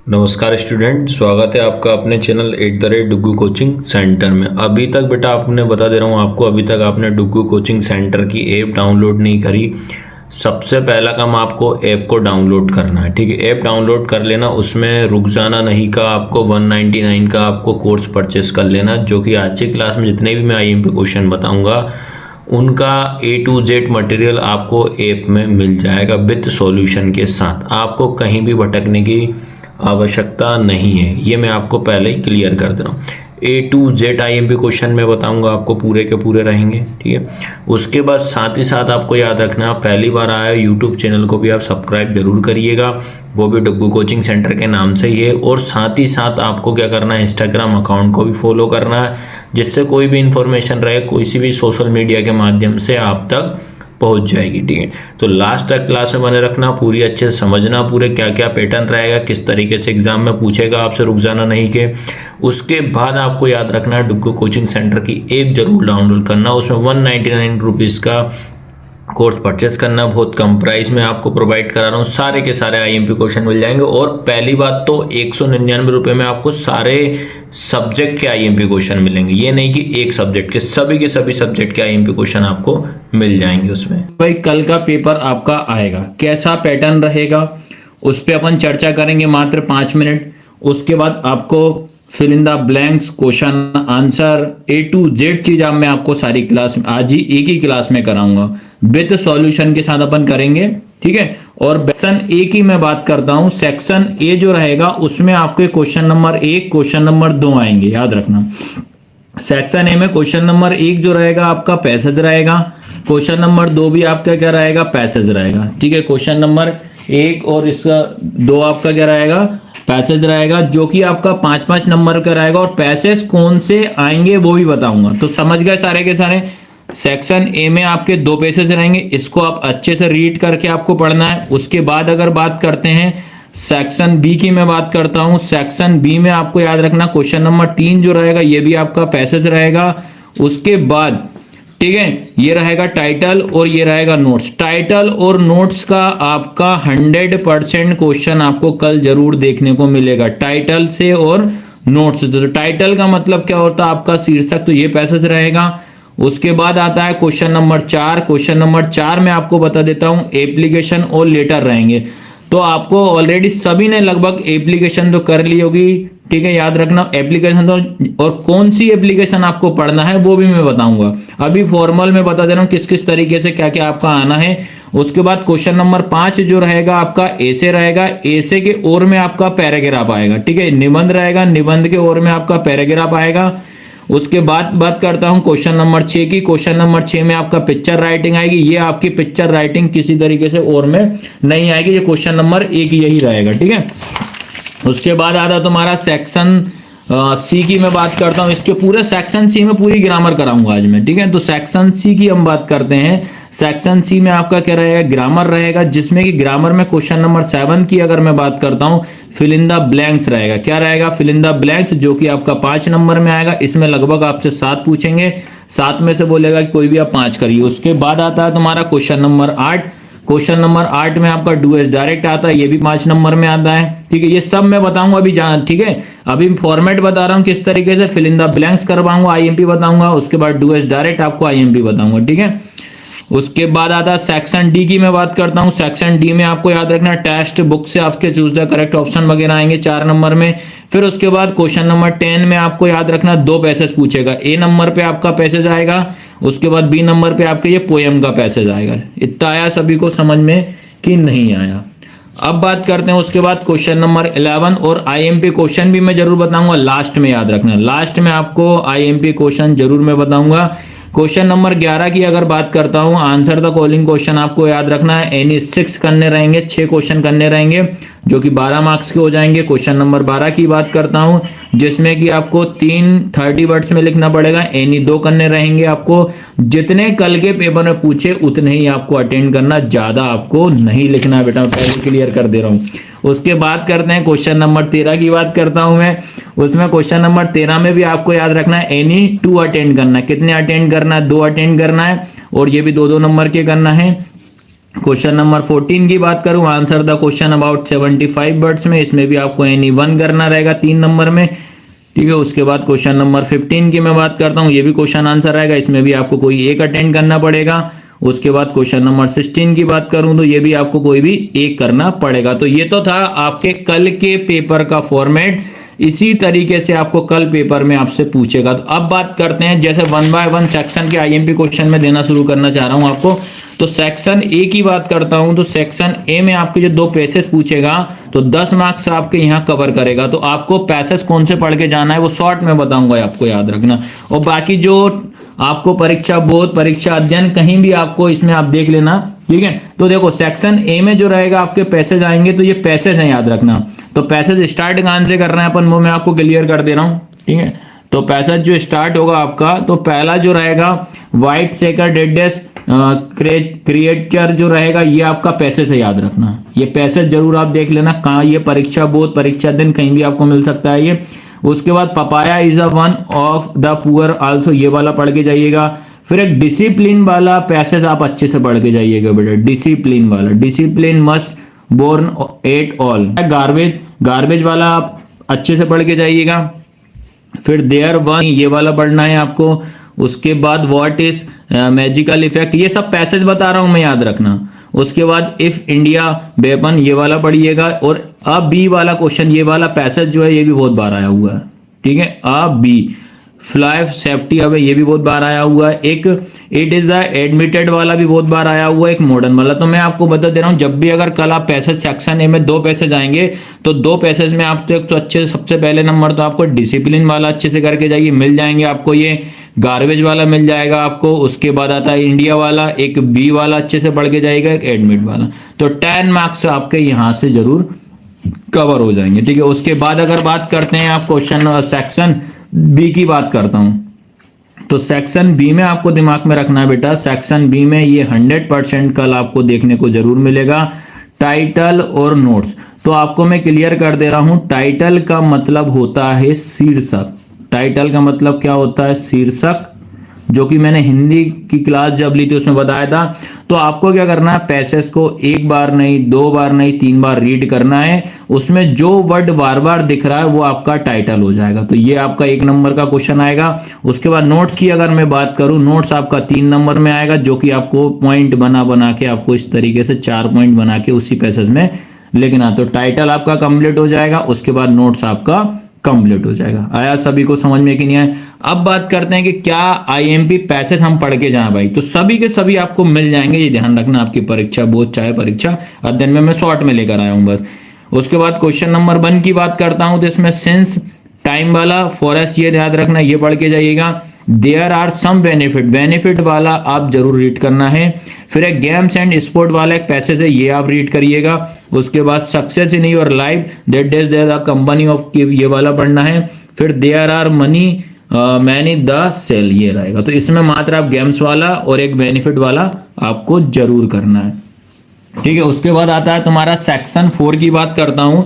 नमस्कार स्टूडेंट, स्वागत है आपका अपने चैनल @डुग्गू कोचिंग सेंटर में। अभी तक बेटा आपने बता दे रहा हूँ आपको, अभी तक आपने डुग्गू कोचिंग सेंटर की ऐप डाउनलोड नहीं करी। सबसे पहला काम आपको ऐप को डाउनलोड करना है, ठीक है। ऐप डाउनलोड कर लेना, उसमें रुक जाना नहीं का आपको 199 का आपको कोर्स परचेस कर लेना, जो कि आज की क्लास में जितने भी मैं IMP क्वेश्चन बताऊँगा उनका A to Z मटेरियल आपको ऐप में मिल जाएगा विद सॉल्यूशन के साथ। आपको कहीं भी भटकने की आवश्यकता नहीं है, ये मैं आपको पहले ही क्लियर कर दे रहा हूँ। A to Z IMP question मैं बताऊंगा आपको, पूरे के पूरे रहेंगे, ठीक है। उसके बाद साथ ही साथ आपको याद रखना, आप पहली बार आए यूट्यूब चैनल को भी आप सब्सक्राइब जरूर करिएगा, वो भी डुग्गू कोचिंग सेंटर के नाम से ही है। और साथ ही साथ आपको क्या करना है, इंस्टाग्राम अकाउंट को भी फॉलो करना है, जिससे कोई भी इंफॉर्मेशन रहे कोई सी भी सोशल मीडिया के माध्यम से आप तक पहुंच जाएगी, ठीक है। तो लास्ट तक क्लास में बने रखना, पूरी अच्छे से समझना, पूरे क्या क्या पैटर्न रहेगा, किस तरीके से एग्जाम में पूछेगा आपसे, रुक जाना नहीं के। उसके बाद आपको याद रखना है डुग्गू कोचिंग सेंटर की ऐप जरूर डाउनलोड करना, उसमें 199 रुपीज़ का कोर्स परचेस करना, बहुत कम प्राइस में आपको प्रोवाइड करा रहा हूँ। सारे के सारे IMP क्वेश्चन मिल जाएंगे, और पहली बात तो 199 रुपये में आपको सारे सब्जेक्ट के IMP क्वेश्चन मिलेंगे। ये नहीं कि एक सब्जेक्ट के सभी सब्जेक्ट के IMP क्वेश्चन आपको मिल जाएंगे उसमें। भाई कल का पेपर आपका आएगा, कैसा पैटर्न रहेगा उस पर अपन चर्चा करेंगे मात्र 5 मिनट। उसके बाद आपको fill in the blanks, question answer, A to Z चीज आप मैं आपको सारी क्लास में आज ही एक ही क्लास में कराऊंगा, विद सॉल्यूशन के साथ अपन करेंगे, ठीक है। और सेक्शन A की मैं बात करता हूं, सेक्शन A जो रहेगा उसमें आपके क्वेश्चन नंबर 1 क्वेश्चन नंबर 2 आएंगे, याद रखना। सेक्शन A में क्वेश्चन नंबर 1 जो रहेगा आपका पैसेज रहेगा, क्वेश्चन नंबर 2 भी आपका क्या रहेगा, पैसेज रहेगा, ठीक है। क्वेश्चन नंबर 1 और इसका 2 आपका क्या रहेगा, पैसेज रहेगा, जो कि आपका 5-5 नंबर का रहेगा। और पैसेज कौन से आएंगे वो भी बताऊंगा, तो समझ गए सारे के सारे। सेक्शन A में आपके 2 पैसेज रहेंगे, इसको आप अच्छे से रीड करके आपको पढ़ना है। उसके बाद अगर बात करते हैं सेक्शन B की, मैं बात करता हूं, सेक्शन B में आपको याद रखना क्वेश्चन नंबर 3 जो रहेगा ये भी आपका पैसेज रहेगा। उसके बाद ठीक है, ये रहेगा टाइटल और ये रहेगा नोट्स। टाइटल और नोट्स का आपका 100% क्वेश्चन आपको कल जरूर देखने को मिलेगा, टाइटल से और नोट्स से। तो टाइटल का मतलब क्या होता है आपका शीर्षक, तो ये पैसेज रहेगा। उसके बाद आता है क्वेश्चन नंबर 4। क्वेश्चन नंबर 4 में आपको बता देता हूं एप्लीकेशन और लेटर रहेंगे। तो आपको ऑलरेडी सभी ने लगभग एप्लीकेशन तो कर ली होगी, ठीक है, याद रखना एप्लीकेशन तो। और कौन सी एप्लीकेशन आपको पढ़ना है वो भी मैं बताऊंगा, अभी फॉर्मल में बता दे रहा हूं किस किस तरीके से क्या क्या आपका आना है। उसके बाद क्वेश्चन नंबर 5 जो रहेगा आपका ऐसे रहेगा, ऐसे के ओर में आपका पैराग्राफ आएगा, ठीक है। निबंध रहेगा, निबंध के ओर में आपका पैराग्राफ आएगा। उसके बाद बात करता हूं क्वेश्चन नंबर 6 की। क्वेश्चन नंबर 6 में आपका पिक्चर राइटिंग आएगी, ये आपकी पिक्चर राइटिंग किसी तरीके से और में नहीं आएगी, ये क्वेश्चन नंबर 1 यही रहेगा, ठीक है। उसके बाद आता तुम्हारा सेक्शन C की मैं बात करता हूं, इसके पूरे सेक्शन C में पूरी ग्रामर कराऊंगा आज मैं, ठीक है। तो सेक्शन C की हम बात करते हैं। सेक्शन C में आपका क्या रहेगा, ग्रामर रहेगा, जिसमें कि ग्रामर में क्वेश्चन नंबर 7 की अगर मैं बात करता हूं, फिल इन द ब्लैंक्स रहेगा। क्या रहेगा, फिल इन द ब्लैंक्स, जो कि आपका 5 नंबर में आएगा। इसमें लगभग आपसे 7 पूछेंगे, 7 में से बोलेगा कि कोई भी आप 5 करिए। उसके बाद आता है तुम्हारा क्वेश्चन नंबर 8। क्वेश्चन नंबर 8 में आपका डू एज डायरेक्ट आता है, ये भी 5 नंबर में आता है, ठीक है। ये सब मैं बताऊंगा अभी जान, ठीक है। अभी फॉर्मेट बता रहा हूं किस तरीके से फिल इन द ब्लैंक्स करवाऊंगा, IMP बताऊंगा। उसके बाद डू एज डायरेक्ट आपको IMP बताऊंगा, ठीक है। उसके बाद आता है सेक्शन D की मैं बात करता हूं। सेक्शन D में आपको याद रखना टेक्स्ट बुक से आपके चूज द करेक्ट ऑप्शन वगैरह आएंगे 4 नंबर में। फिर उसके बाद क्वेश्चन नंबर 10 में आपको याद रखना 2 पैसेज पूछेगा, A नंबर पे आपका पैसेज आएगा, उसके बाद B नंबर पे आपके ये पोएम का पैसेज आएगा। इतना आया सभी को समझ में कि नहीं आया? अब बात करते हैं उसके बाद क्वेश्चन नंबर 11 और IMP क्वेश्चन भी मैं जरूर बताऊंगा लास्ट में, याद रखना लास्ट में आपको IMP क्वेश्चन जरूर मैं बताऊंगा। क्वेश्चन नंबर 11 की अगर बात करता हूं, आंसर द फॉलोइंग क्वेश्चन आपको याद रखना है, एनी 6 करने रहेंगे, 6 क्वेश्चन करने रहेंगे, जो कि 12 मार्क्स के हो जाएंगे। क्वेश्चन नंबर 12 की बात करता हूं, जिसमें कि आपको 30 वर्ड्स में लिखना पड़ेगा, एनी 2 करने रहेंगे आपको। जितने कल के पेपर में पूछे उतने ही आपको अटेंड करना, ज्यादा आपको नहीं लिखना है बेटा, पहले क्लियर कर दे रहा हूं। उसके बाद करते हैं क्वेश्चन नंबर 13 की बात करता हूं मैं। उसमें क्वेश्चन नंबर 13 में भी आपको याद रखना है एनी 2 अटेंड करना है। कितने अटेंड करना है, 2 अटेंड करना है, और ये भी 2-2 नंबर के करना है। क्वेश्चन नंबर 14 की बात करूं, answer the question about 75 words में, इसमें भी आपको एनी वन करना रहेगा 3 नंबर में, ठीक है। उसके बाद क्वेश्चन नंबर 15 की मैं बात करता हूं, ये भी क्वेश्चन आंसर रहेगा, इसमें भी आपको कोई एक अटेंड करना पड़ेगा। उसके बाद क्वेश्चन नंबर 16 की बात करूं तो ये भी आपको कोई भी एक करना पड़ेगा। तो ये तो था आपके कल के पेपर का फॉर्मेट, इसी तरीके से आपको कल पेपर में आपसे पूछेगा। तो अब बात करते हैं, जैसे 1 बाय 1 सेक्शन के आईएमपी क्वेश्चन में देना शुरू करना चाह रहा हूं आपको। तो सेक्शन ए की बात करता हूं, तो सेक्शन ए में आपके जो 2 पैसेज पूछेगा तो 10 मार्क्स आपके यहां कवर करेगा। तो आपको पैसेज कौन से पढ़ के जाना है वो शॉर्ट में बताऊंगा, आपको याद रखना। और बाकी जो आपको परीक्षा बोध, परीक्षा अध्ययन, कहीं भी आपको इसमें आप देख लेना, ठीक है। तो देखो सेक्शन ए में जो रहेगा आपके पैसेज आएंगे, तो ये पैसेज है, याद रखना। तो पैसेज स्टार्ट कहां से कर रहे हैं अपन, वो मैं आपको क्लियर कर दे रहा हूं, ठीक है। तो पैसेज जो स्टार्ट होगा आपका, तो पहला जो रहेगा व्हाइट सेकर डेडेस क्रिएचर जो रहेगा, ये आपका पैसेज है, याद रखना। ये पैसेज जरूर आप देख लेना, कहाँ ये परीक्षा बोध, परीक्षा दिन कहीं भी आपको मिल सकता है ये। उसके बाद papaya is a one of the poor also, ये वाला पढ़ के जाइएगा। फिर एक डिसिप्लिन वाला पैसेज आप अच्छे से पढ़ के जाइएगा बेटा, डिसिप्लिन वाला, discipline must born at all. Garbage वाला आप अच्छे से पढ़ के जाइएगा। फिर देयर वन, ये वाला पढ़ना है आपको। उसके बाद व्हाट इज मैजिकल इफेक्ट, ये सब पैसेज बता रहा हूं मैं, याद रखना। उसके बाद इफ इंडिया वेपन, ये वाला पढ़िएगा। और अब बी वाला क्वेश्चन, ये वाला पैसेज जो है ये भी बहुत बार आया हुआ है, ठीक है। अब बी फ्लाई सेफ्टी, अब ये भी बहुत बार आया हुआ है। एक इट इज एडमिटेड वाला भी बहुत बार आया हुआ है, एक मॉडर्न वाला। तो मैं आपको बता दे रहा हूं, जब भी अगर कल आप पैसेज सेक्शन ए में 2 पैसेज आएंगे, तो 2 पैसेज में आप तो अच्छे, सबसे पहले नंबर तो आपको डिसिप्लिन वाला अच्छे से करके जाइए, मिल जाएंगे आपको। ये गार्बेज वाला मिल जाएगा आपको। उसके बाद आता है इंडिया वाला, एक बी वाला अच्छे से पढ़ के जाएगा, एक एडमिट वाला। तो 10 मार्क्स आपके यहां से जरूर कवर हो जाएंगे, ठीक है। उसके बाद अगर बात करते हैं आप क्वेश्चन सेक्शन बी की बात करता हूं, तो सेक्शन बी में आपको दिमाग में रखना है बेटा, सेक्शन बी में ये 100% कल आपको देखने को जरूर मिलेगा, टाइटल और नोट्स। तो आपको मैं क्लियर कर दे रहा हूं, टाइटल का मतलब होता है शीर्षक। टाइटल का मतलब क्या होता है, शीर्षक, जो कि मैंने हिंदी की क्लास जब ली थी उसमें बताया था। तो आपको क्या करना है, पैसेज को 1 बार नहीं, 2 बार नहीं, 3 बार रीड करना है। उसमें जो वर्ड बार बार दिख रहा है वो आपका टाइटल हो जाएगा। तो ये आपका 1 नंबर का क्वेश्चन आएगा। उसके बाद नोट्स की अगर मैं बात करूं, नोट्स आपका 3 नंबर में आएगा, जो कि आपको पॉइंट बना के आपको इस तरीके से 4 पॉइंट बना के उसी पैसेज में लिखना। तो टाइटल आपका कंप्लीट हो जाएगा, उसके बाद नोट्स आपका कंप्लीट हो जाएगा। आया सभी को समझ में कि नहीं आया? अब बात करते हैं कि क्या आईएमपी पैसेज हम पढ़ के जाएं भाई। तो सभी के सभी आपको मिल जाएंगे, ये ध्यान रखना। आपकी परीक्षा बोध चाहे परीक्षा अध्ययन में, मैं शॉर्ट में लेकर आया हूं बस। उसके बाद क्वेश्चन नंबर 1 की बात करता हूं, तो इसमें सिंस टाइम वाला फॉरेस्ट, ये याद रखना, ये पढ़ के जाइएगा। There are some benefit, benefit वाला आप जरूर रीड करना है। फिर एक गेम्स एंड स्पोर्ट वाला एक पैसेज है, ये आप रीड करिएगा। उसके बाद success in your life that is the company of, ये वाला पढ़ना है। फिर there are money many the sale, ये रहेगा। तो इसमें मात्र आप गेम्स वाला और एक बेनिफिट वाला आपको जरूर करना है, ठीक है। उसके बाद आता है तुम्हारा सेक्शन 4 की बात करता हूं।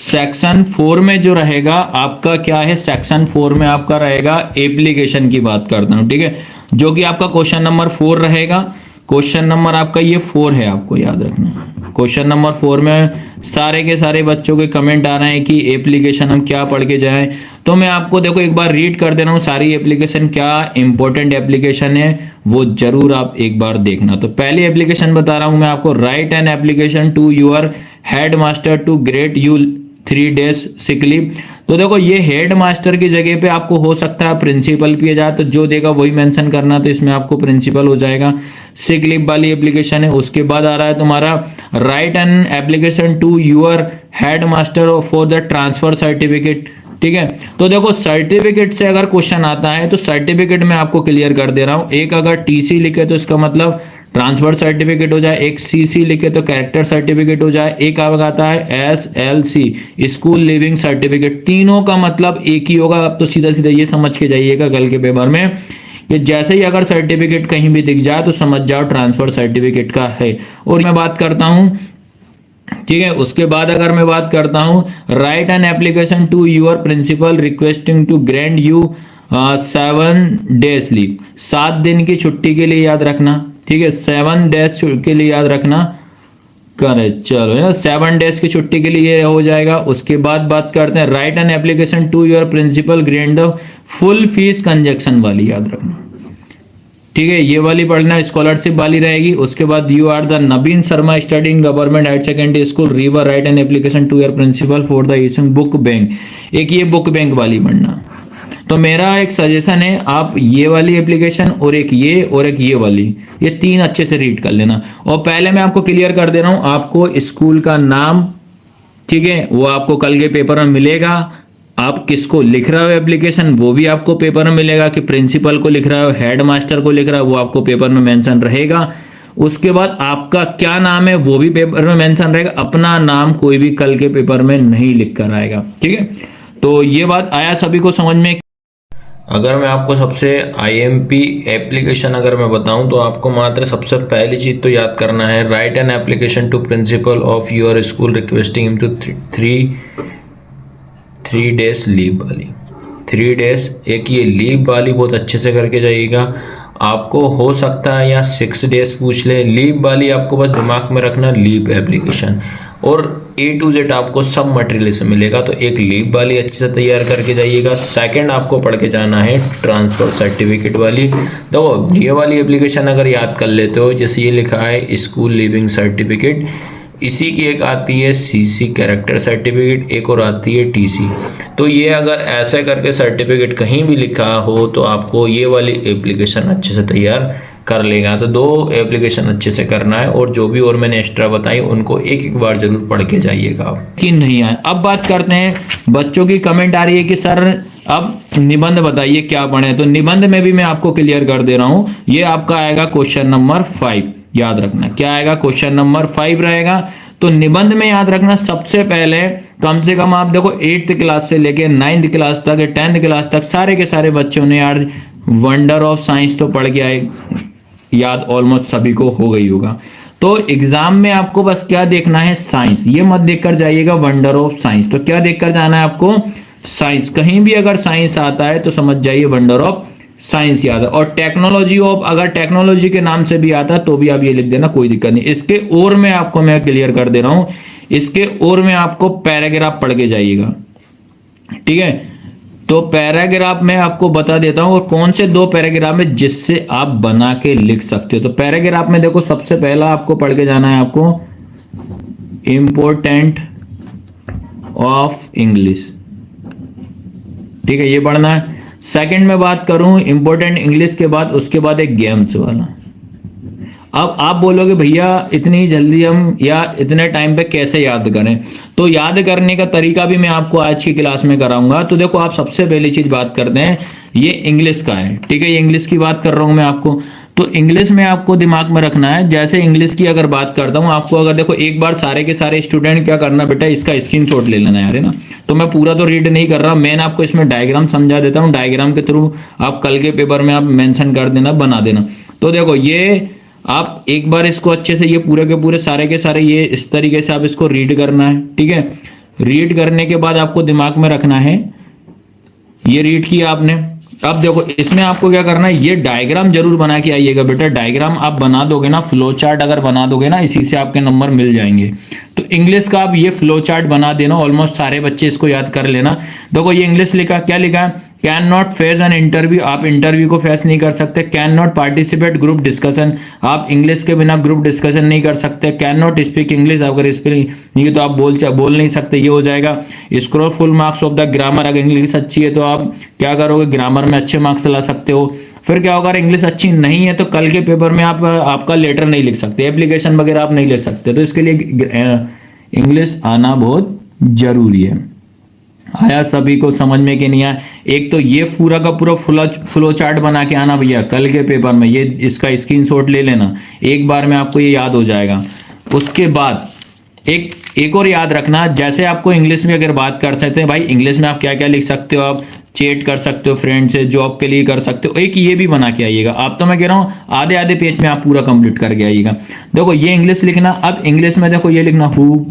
सेक्शन 4 में जो रहेगा आपका क्या है, सेक्शन 4 में आपका रहेगा एप्लीकेशन की बात करता हूं, ठीक है, जो कि आपका क्वेश्चन नंबर 4 रहेगा। क्वेश्चन नंबर आपका ये 4 है, आपको याद रखना है। क्वेश्चन नंबर 4 में सारे के सारे बच्चों के कमेंट आ रहे हैं कि एप्लीकेशन हम क्या पढ़ के जाएं। तो मैं आपको देखो एक बार रीड कर दे रहा हूँ सारी एप्लीकेशन, क्या इंपॉर्टेंट एप्लीकेशन है वो जरूर आप एक बार देखना। तो पहली एप्लीकेशन बता रहा हूं मैं आपको, write an application to your head master to great you 3 days sick leave. तो देखो ये हेड मास्टर की जगह पे आपको हो सकता है प्रिंसिपल भी जाए, तो जो देगा वही मेंशन करना, तो इसमें आपको प्रिंसिपल हो जाएगा। सिक लीव वाली एप्लीकेशन है। उसके बाद आ रहा है तुम्हारा write an application to your head master for the transfer certificate, ठीक है। तो देखो सर्टिफिकेट से अगर क्वेश्चन आता है तो सर्टिफिकेट में आपको क्लियर कर दे रहा हूं, एक अगर टीसी लिखे तो इसका मतलब ट्रांसफर सर्टिफिकेट हो जाए, एक सीसी लिखे तो कैरेक्टर सर्टिफिकेट हो जाए, एक आता है एसएलसी स्कूल लिविंग सर्टिफिकेट। तीनों का मतलब एक ही होगा। अब तो सीधा सीधा ये समझ के जाइएगा कल के पेपर में कि जैसे ही अगर सर्टिफिकेट कहीं भी दिख जाए तो समझ जाओ ट्रांसफर सर्टिफिकेट का है। और मैं बात करता हूं, ठीक है। उसके बाद अगर मैं बात करता हूं, write an application to your principal requesting to grand you 7 days leave, 7 दिन की छुट्टी के लिए, याद रखना, ठीक है, 7 डेज के लिए याद रखना करें, चलो है ना, 7 डेज की छुट्टी के लिए ये हो जाएगा। उसके बाद बात करते हैं write an application to your principal grand the full fees conjunction वाली, याद रखना, ठीक है, ये वाली पढ़ना, स्कॉलरशिप वाली रहेगी। उसके बाद you are the Naveen Sharma study in government higher secondary school Rewa, write an application to your principal for the issuing book bank, एक ये बुक बैंक वाली पढ़ना। तो मेरा एक सजेशन है, आप ये वाली एप्लीकेशन और एक ये वाली, ये 3 अच्छे से रीड कर लेना। और पहले मैं आपको क्लियर कर दे रहा हूं, आपको स्कूल का नाम, ठीक है, वो आपको कल के पेपर में मिलेगा। आप किसको लिख रहे हो एप्लीकेशन, वो भी आपको पेपर में मिलेगा, कि प्रिंसिपल को लिख रहा हो, हेड मास्टर को लिख रहा हो, वो आपको पेपर में मेंशन रहेगा। उसके बाद आपका क्या नाम है वो भी पेपर में मेंशन रहेगा। अपना नाम कोई भी कल के पेपर में नहीं लिख कर आएगा, ठीक है। तो ये बात आया सभी को समझ में। अगर मैं आपको सबसे IMP एप्लीकेशन अगर मैं बताऊं तो आपको मात्र सबसे पहली चीज़ तो याद करना है, write an application to principal of your school requesting him to 3 days leave वाली, 3 डेज, एक ये लीव वाली बहुत अच्छे से करके जाइएगा। आपको हो सकता है या 6 डेज पूछ ले, लीव वाली आपको बस दिमाग में रखना, लीव एप्लीकेशन, और A to Z आपको सब मटेरियल से मिलेगा। तो एक लीव वाली अच्छे से तैयार करके जाइएगा। सेकंड आपको पढ़ के जाना है ट्रांसफर सर्टिफिकेट वाली। देखो ये वाली एप्लीकेशन अगर याद कर लेते हो, जैसे ये लिखा है स्कूल लिविंग सर्टिफिकेट, इसी की एक आती है CC कैरेक्टर सर्टिफिकेट, एक और आती है TC। तो ये अगर ऐसे करके सर्टिफिकेट कहीं भी लिखा हो तो आपको ये वाली एप्लीकेशन अच्छे से तैयार कर लेगा। तो 2 एप्लीकेशन अच्छे से करना है, और जो भी और मैंने एक्स्ट्रा बताई उनको एक बार जरूर पढ़ के जाइएगा आप। कि नहीं आए। अब बात करते हैं, बच्चों की कमेंट आ रही है कि सर अब निबंध बताइए क्या पढ़े। तो निबंध में भी मैं आपको क्लियर कर दे रहा हूं, ये आपका आएगा क्वेश्चन नंबर 5, याद रखना क्या आएगा, क्वेश्चन नंबर 5 रहेगा। तो निबंध में याद रखना, सबसे पहले कम से कम आप देखो 8th क्लास से लेके 9th क्लास तक, 10th क्लास तक सारे के सारे बच्चों ने यार वंडर ऑफ साइंस तो पढ़ के आए, याद ऑलमोस्ट सभी को हो गई होगा। तो एग्जाम में आपको बस क्या देखना है, साइंस, ये मत देखकर जाइएगा वंडर ऑफ साइंस। तो क्या देखकर जाना है आपको, साइंस। कहीं भी अगर साइंस आता है तो समझ जाइए वंडर ऑफ साइंस याद है। और टेक्नोलॉजी ऑफ, अगर टेक्नोलॉजी के नाम से भी आता है तो भी आप ये लिख देना, कोई दिक्कत नहीं। इसके और में आपको मैं क्लियर कर दे रहा हूं, इसके और में आपको पैराग्राफ पढ़ के जाइएगा, ठीक है। तो पैराग्राफ में आपको बता देता हूं, और कौन से 2 पैराग्राफ में जिससे आप बना के लिख सकते हो। तो पैराग्राफ में देखो, सबसे पहला आपको पढ़ के जाना है आपको इंपोर्टेंट ऑफ इंग्लिश, ठीक है, ये पढ़ना है। सेकंड में बात करूं इंपोर्टेंट इंग्लिश के बाद, उसके बाद एक गेम्स वाला। अब आप बोलोगे भैया इतनी जल्दी हम या इतने टाइम पे कैसे याद करें, तो याद करने का तरीका भी मैं आपको आज की क्लास में कराऊंगा। तो देखो, आप सबसे पहली चीज बात करते हैं, ये इंग्लिश का है, ठीक है, ये इंग्लिश की बात कर रहा हूं मैं आपको। तो इंग्लिश में आपको दिमाग में रखना है, जैसे इंग्लिश की अगर बात करता हूं आपको, अगर देखो एक बार सारे के सारे स्टूडेंट क्या करना बेटा, इसका स्क्रीनशॉट ले लेना यार, है ना। तो मैं पूरा तो रीड नहीं कर रहा, मैं आपको इसमें डायग्राम समझा देता हूं, डायग्राम के थ्रू आप कल के पेपर में आप मेंशन कर देना, बना देना। तो देखो ये आप एक बार इसको अच्छे से, ये पूरे के पूरे सारे के सारे ये इस तरीके से आप इसको रीड करना है, ठीक है। रीड करने के बाद आपको दिमाग में रखना है, ये रीड किया आपने। अब देखो इसमें आपको क्या करना है, ये डायग्राम जरूर बना के आइएगा बेटा। डायग्राम आप बना दोगे ना, फ्लो चार्ट अगर बना दोगे ना, इसी से आपके नंबर मिल जाएंगे। तो इंग्लिश का आप ये फ्लो चार्ट बना देना, ऑलमोस्ट सारे बच्चे इसको याद कर लेना। देखो ये इंग्लिश लिखा, क्या लिखा है, can not face an interview, आप इंटरव्यू को फेस नहीं कर सकते। Can not participate group discussion, आप इंग्लिश के बिना ग्रुप डिस्कशन नहीं कर सकते। कैन नॉट स्पीक इंग्लिश, अगर स्पीक नहीं तो आप बोल नहीं सकते, ये हो जाएगा। Score full marks of the grammar, अगर इंग्लिश अच्छी है तो आप क्या करोगे, ग्रामर में अच्छे मार्क्स ला सकते हो। फिर क्या होगा, इंग्लिश अच्छी नहीं है तो कल के पेपर में आप आपका लेटर नहीं लिख सकते, एप्लीकेशन वगैरह आप नहीं लिख सकते। तो इसके लिए इंग्लिश आना बहुत जरूरी है। आया सभी को समझ में कि नहीं आया? एक तो ये पूरा का पूरा फ्लो चार्ट बना के आना भैया कल के पेपर में, ये इसका स्क्रीनशॉट ले लेना, एक बार में आपको ये याद हो जाएगा। उसके बाद एक और याद रखना, जैसे आपको इंग्लिश में अगर बात कर सकते हैं भाई, इंग्लिश में आप क्या क्या लिख सकते हो, आप चैट कर सकते हो फ्रेंड से, जॉब के लिए कर सकते हो, एक ये भी बना के आइएगा। आप तो मैं कह रहा हूँ आधे आधे पेज में आप पूरा कंप्लीट करके आइएगा। देखो ये इंग्लिश लिखना, अब इंग्लिश में देखो ये लिखना हु,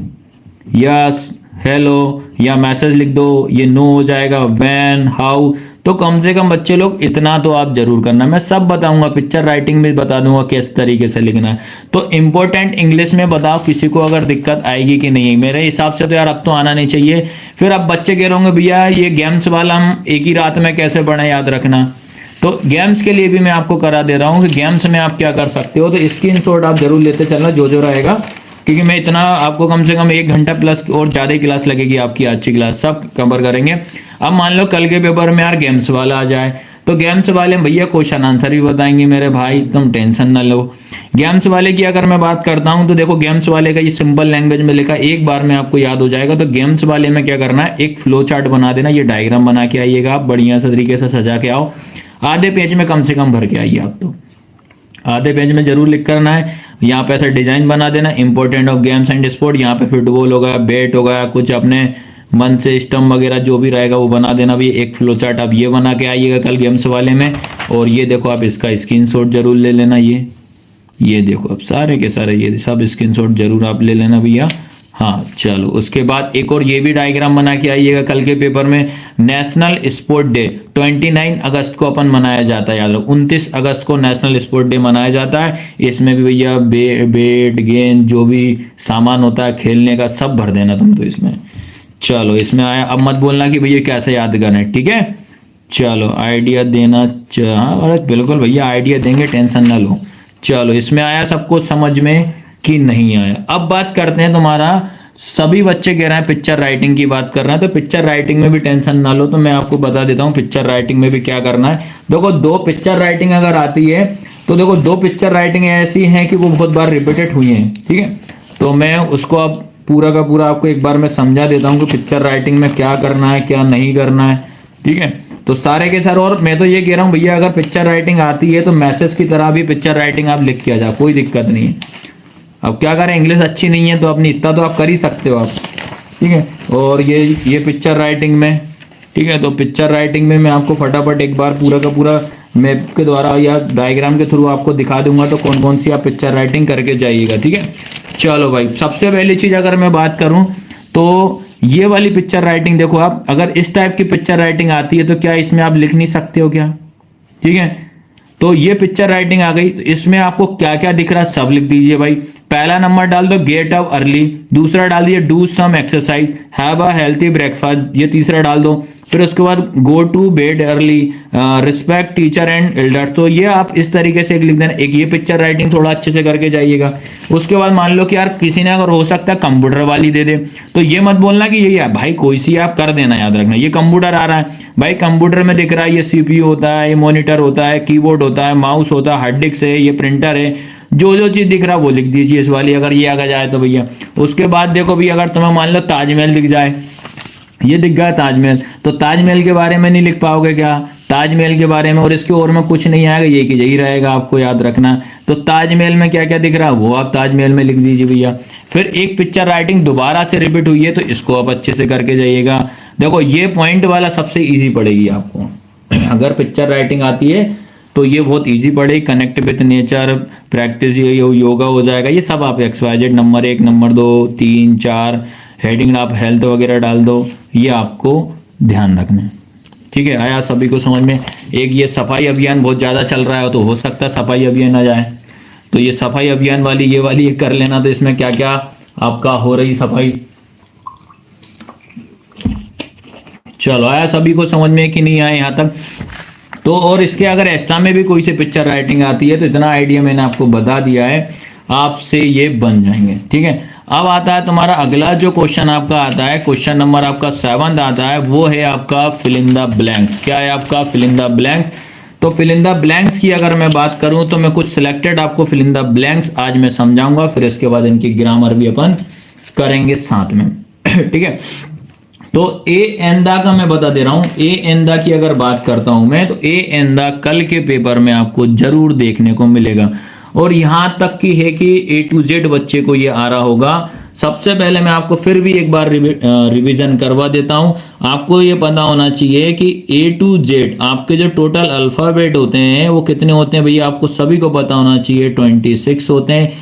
यस, हेलो या मैसेज लिख दो, ये नो हो जाएगा, व्हेन, हाउ। तो कम से कम बच्चे लोग इतना तो आप जरूर करना। मैं सब बताऊंगा, पिक्चर राइटिंग भी बता दूंगा किस तरीके से लिखना है। तो इंपॉर्टेंट इंग्लिश में बताओ किसी को अगर दिक्कत आएगी कि नहीं। मेरे हिसाब से तो यार अब तो आना नहीं चाहिए। फिर अब बच्चे कह रहे होंगे भैया ये गेम्स वाला हम एक ही रात में कैसे पढ़ें, याद रखना। तो गेम्स के लिए भी मैं आपको करा दे रहा हूँ कि गेम्स में आप क्या कर सकते हो। तो स्क्रीनशॉट आप जरूर लेते चलना जो रहेगा, क्योंकि मैं इतना आपको कम से कम 1 घंटा प्लस और ज़्यादा ही क्लास लगेगी आपकी, आज की क्लास सब कवर करेंगे। अब मान लो कल के पेपर में यार गेम्स वाला आ जाए, तो गेम्स वाले में भैया क्वेश्चन आंसर भी बताएंगे मेरे भाई, तुम टेंशन ना लो। गेम्स वाले की अगर मैं बात करता हूं तो देखो गेम्स वाले का ये सिंपल लैंग्वेज में लिखा एक बार में आपको याद हो जाएगा। तो गेम्स वाले में क्या करना है, एक फ्लो चार्ट बना देना, ये डायग्राम बना के आइएगा आप, बढ़िया से तरीके से सजा के आओ। आधे पेज में कम से कम भर के आइए आप, तो आधे पेज में जरूर लिख करना है। यहाँ पे ऐसा डिजाइन बना देना, important of games and sport, यहाँ पे फुटबॉल होगा, बैट होगा, कुछ अपने मन से स्टम्प वगैरह जो भी रहेगा वो बना देना। भी एक फ्लो चार्ट आप ये बना के आइएगा कल गेम्स वाले में। और ये देखो आप इसका स्क्रीनशॉट जरूर ले लेना, ये देखो अब सारे के सारे ये सब स्क्रीनशॉट जरूर आप ले लेना भैया। हाँ चलो, उसके बाद एक और ये भी डायग्राम बना के आइएगा कल के पेपर में। नेशनल स्पोर्ट डे 29 अगस्त को अपन मनाया जाता है, याद रखो 29 अगस्त को नेशनल स्पोर्ट डे मनाया जाता है। इसमें भी भैया बैट गेंद जो भी सामान होता है खेलने का सब भर देना तुम तो इसमें। चलो इसमें आया, अब मत बोलना कि भैया कैसे याद करना है, ठीक है। चलो आइडिया देना, हाँ बिल्कुल भैया आइडिया देंगे, टेंशन ना लो। चलो इसमें आया सबको समझ में कि नहीं आया। अब बात करते हैं तुम्हारा, सभी बच्चे कह रहे हैं पिक्चर राइटिंग की बात कर रहे हैं, तो पिक्चर राइटिंग में भी टेंशन ना लो। तो मैं आपको बता देता हूँ पिक्चर राइटिंग में भी क्या करना है। देखो 2 पिक्चर राइटिंग अगर आती है तो देखो 2 पिक्चर राइटिंग ऐसी हैं कि वो बहुत बार रिपीटेड हुई हैं, ठीक है। तो मैं उसको अब पूरा का पूरा आपको एक बार मैं समझा देता हूँ कि पिक्चर राइटिंग में क्या करना है क्या नहीं करना है, ठीक है। तो सारे के सारे, और मैं तो ये कह रहा हूँ भैया अगर पिक्चर राइटिंग आती है तो मैसेज की तरह भी पिक्चर राइटिंग आप लिख के आ जाओ, कोई दिक्कत नहीं है। अब क्या करें, इंग्लिश अच्छी नहीं है तो अपनी इतना तो आप कर ही सकते हो आप, ठीक है। और ये पिक्चर राइटिंग में, ठीक है। तो पिक्चर राइटिंग में मैं आपको फटाफट एक बार पूरा का पूरा मैप के द्वारा या डायग्राम के थ्रू आपको दिखा दूंगा, तो कौन कौन सी आप पिक्चर राइटिंग करके जाइएगा, ठीक है। चलो भाई, सबसे पहली चीज अगर मैं बात करूं तो ये वाली पिक्चर राइटिंग देखो आप, अगर इस टाइप की पिक्चर राइटिंग आती है तो क्या इसमें आप लिख नहीं सकते हो क्या, ठीक है। तो ये पिक्चर राइटिंग आ गई, तो इसमें आपको क्या क्या दिख रहा है सब लिख दीजिए भाई। पहला नंबर डाल दो गेट अप अर्ली, दूसरा डाल दिए do some exercise, have a healthy breakfast, ये तीसरा डाल दो। फिर उसके बाद go to bed early, respect teacher and elder. तो ये आप इस तरीके से एक लिख देना, एक ये पिक्चर राइटिंग थोड़ा अच्छे से करके जाइएगा। उसके बाद मान लो कि यार किसी ने अगर हो सकता है कंप्यूटर वाली दे दे, तो ये मत बोलना कि यही है भाई, कोई सी आप कर देना, याद रखना। ये कंप्यूटर आ रहा है भाई, कंप्यूटर में दिख रहा है ये सीपीयू होता है, ये मॉनिटर होता है, कीबोर्ड होता है, माउस होता है, हार्ड डिस्क है, ये प्रिंटर है, जो चीज दिख रहा है वो लिख दीजिए इस वाली, अगर ये आ जाए तो भैया। उसके बाद देखो भैया अगर तुम्हें मान लो ताजमहल दिख जाए, ये दिख गया ताजमहल, तो ताजमहल के बारे में नहीं लिख पाओगे क्या, ताजमहल के बारे में और इसके और में कुछ नहीं आएगा, ये कि यही रहेगा, आपको याद रखना। तो ताजमहल में क्या क्या दिख रहा है वो आप ताजमहल में लिख दीजिए भैया। फिर एक पिक्चर राइटिंग दोबारा से रिपीट हुई है तो इसको आप अच्छे से करके जाइएगा। देखो ये पॉइंट वाला सबसे ईजी पड़ेगी आपको, अगर पिक्चर राइटिंग आती है तो ये बहुत इजी पड़ेगी। कनेक्ट विद नेचर, प्रैक्टिस, ये योगा हो जाएगा, ये सब आप XYZ नंबर 1 नंबर 2 3 4 हेडिंग आप हेल्थ वगैरह डाल दो, ये आपको ध्यान रखना है, ठीक है। आया सभी को समझ में। एक ये सफाई अभियान बहुत ज़्यादा चल रहा है तो हो सकता है सफाई अभियान आ जाए, तो ये सफाई अभियान वाली ये वाली एक कर लेना। तो इसमें क्या क्या आपका हो रही सफाई। चलो आया सभी को समझ में कि नहीं आया यहाँ तक। तो और इसके अगर एक्स्ट्रा में भी कोई से पिक्चर राइटिंग आती है तो इतना आइडिया मैंने आपको बता दिया है, आपसे ये बन जाएंगे, ठीक है। अब आता है तुम्हारा अगला जो क्वेश्चन आपका आता है, क्वेश्चन नंबर आपका 7 आता है, वो है आपका फिल इन द ब्लैंक्स। क्या है आपका फिल इन द ब्लैंक्स। तो फिल इन द ब्लैंक्स की अगर मैं बात करूं तो मैं कुछ सिलेक्टेड आपको फिल इन द ब्लैंक्स आज मैं समझाऊंगा, फिर इसके बाद इनकी ग्रामर भी अपन करेंगे साथ में, ठीक है। तो ए एंदा का मैं बता दे रहा हूं, ए एंदा की अगर बात करता हूं मैं, तो ए एंदा कल के पेपर में आपको जरूर देखने को मिलेगा। और यहां तक की है कि A to Z बच्चे को ये आ रहा होगा। सबसे पहले मैं आपको फिर भी एक बार रिवीजन करवा देता हूं। आपको ये पता होना चाहिए कि A to Z आपके जो टोटल अल्फाबेट होते हैं वो कितने होते हैं भैया, आपको सभी को पता होना चाहिए 26 होते हैं।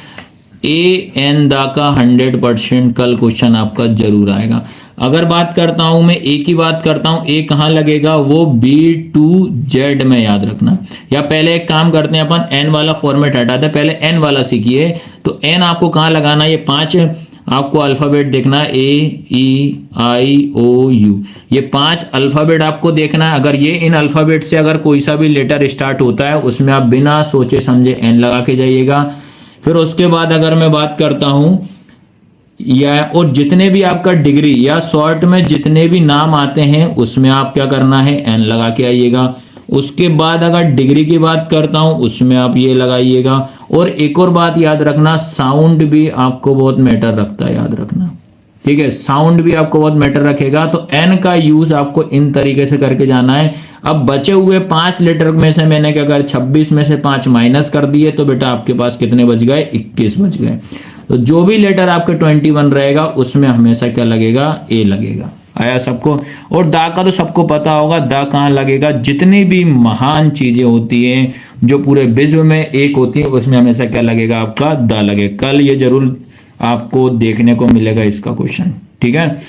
ए एन दा का 100% कल क्वेश्चन आपका जरूर आएगा। अगर बात करता हूं मैं ए की बात करता हूं, ए कहाँ लगेगा, वो B2Z में, याद रखना। या पहले एक काम करते हैं अपन, एन वाला फॉर्मेट हटाते हैं, पहले एन वाला सीखिए। तो एन आपको कहाँ लगाना, ये 5 आपको अल्फाबेट देखना, A E I O U, ये 5 अल्फाबेट आपको देखना है। अगर ये इन अल्फाबेट से अगर कोई सा भी लेटर स्टार्ट होता है, उसमें आप बिना सोचे समझे एन लगा के जाइएगा। फिर उसके बाद अगर मैं बात करता हूं या, और जितने भी आपका डिग्री या शॉर्ट में जितने भी नाम आते हैं, उसमें आप क्या करना है, एन लगा के आइएगा। उसके बाद अगर डिग्री की बात करता हूं, उसमें आप ये लगाइएगा। और एक और बात याद रखना, साउंड भी आपको बहुत मैटर रखता है, याद रखना, ठीक है, साउंड भी आपको बहुत मैटर रखेगा। तो एन का यूज आपको इन तरीके से करके जाना है। अब बचे हुए 5 लेटर में से मैंने क्या कर, 26 में से 5 माइनस कर दिए, तो बेटा आपके पास कितने बच गए, 21 बच गए। तो जो भी लेटर आपके 21 रहेगा, उसमें हमेशा क्या लगेगा, ए लगेगा। आया सबको। और दा का तो सबको पता होगा, दा कहाँ लगेगा, जितनी भी महान चीजें होती हैं जो पूरे विश्व में एक होती है, उसमें हमेशा क्या लगेगा, आपका दा लगेगा। कल ये जरूर आपको देखने को मिलेगा इसका क्वेश्चन, ठीक है।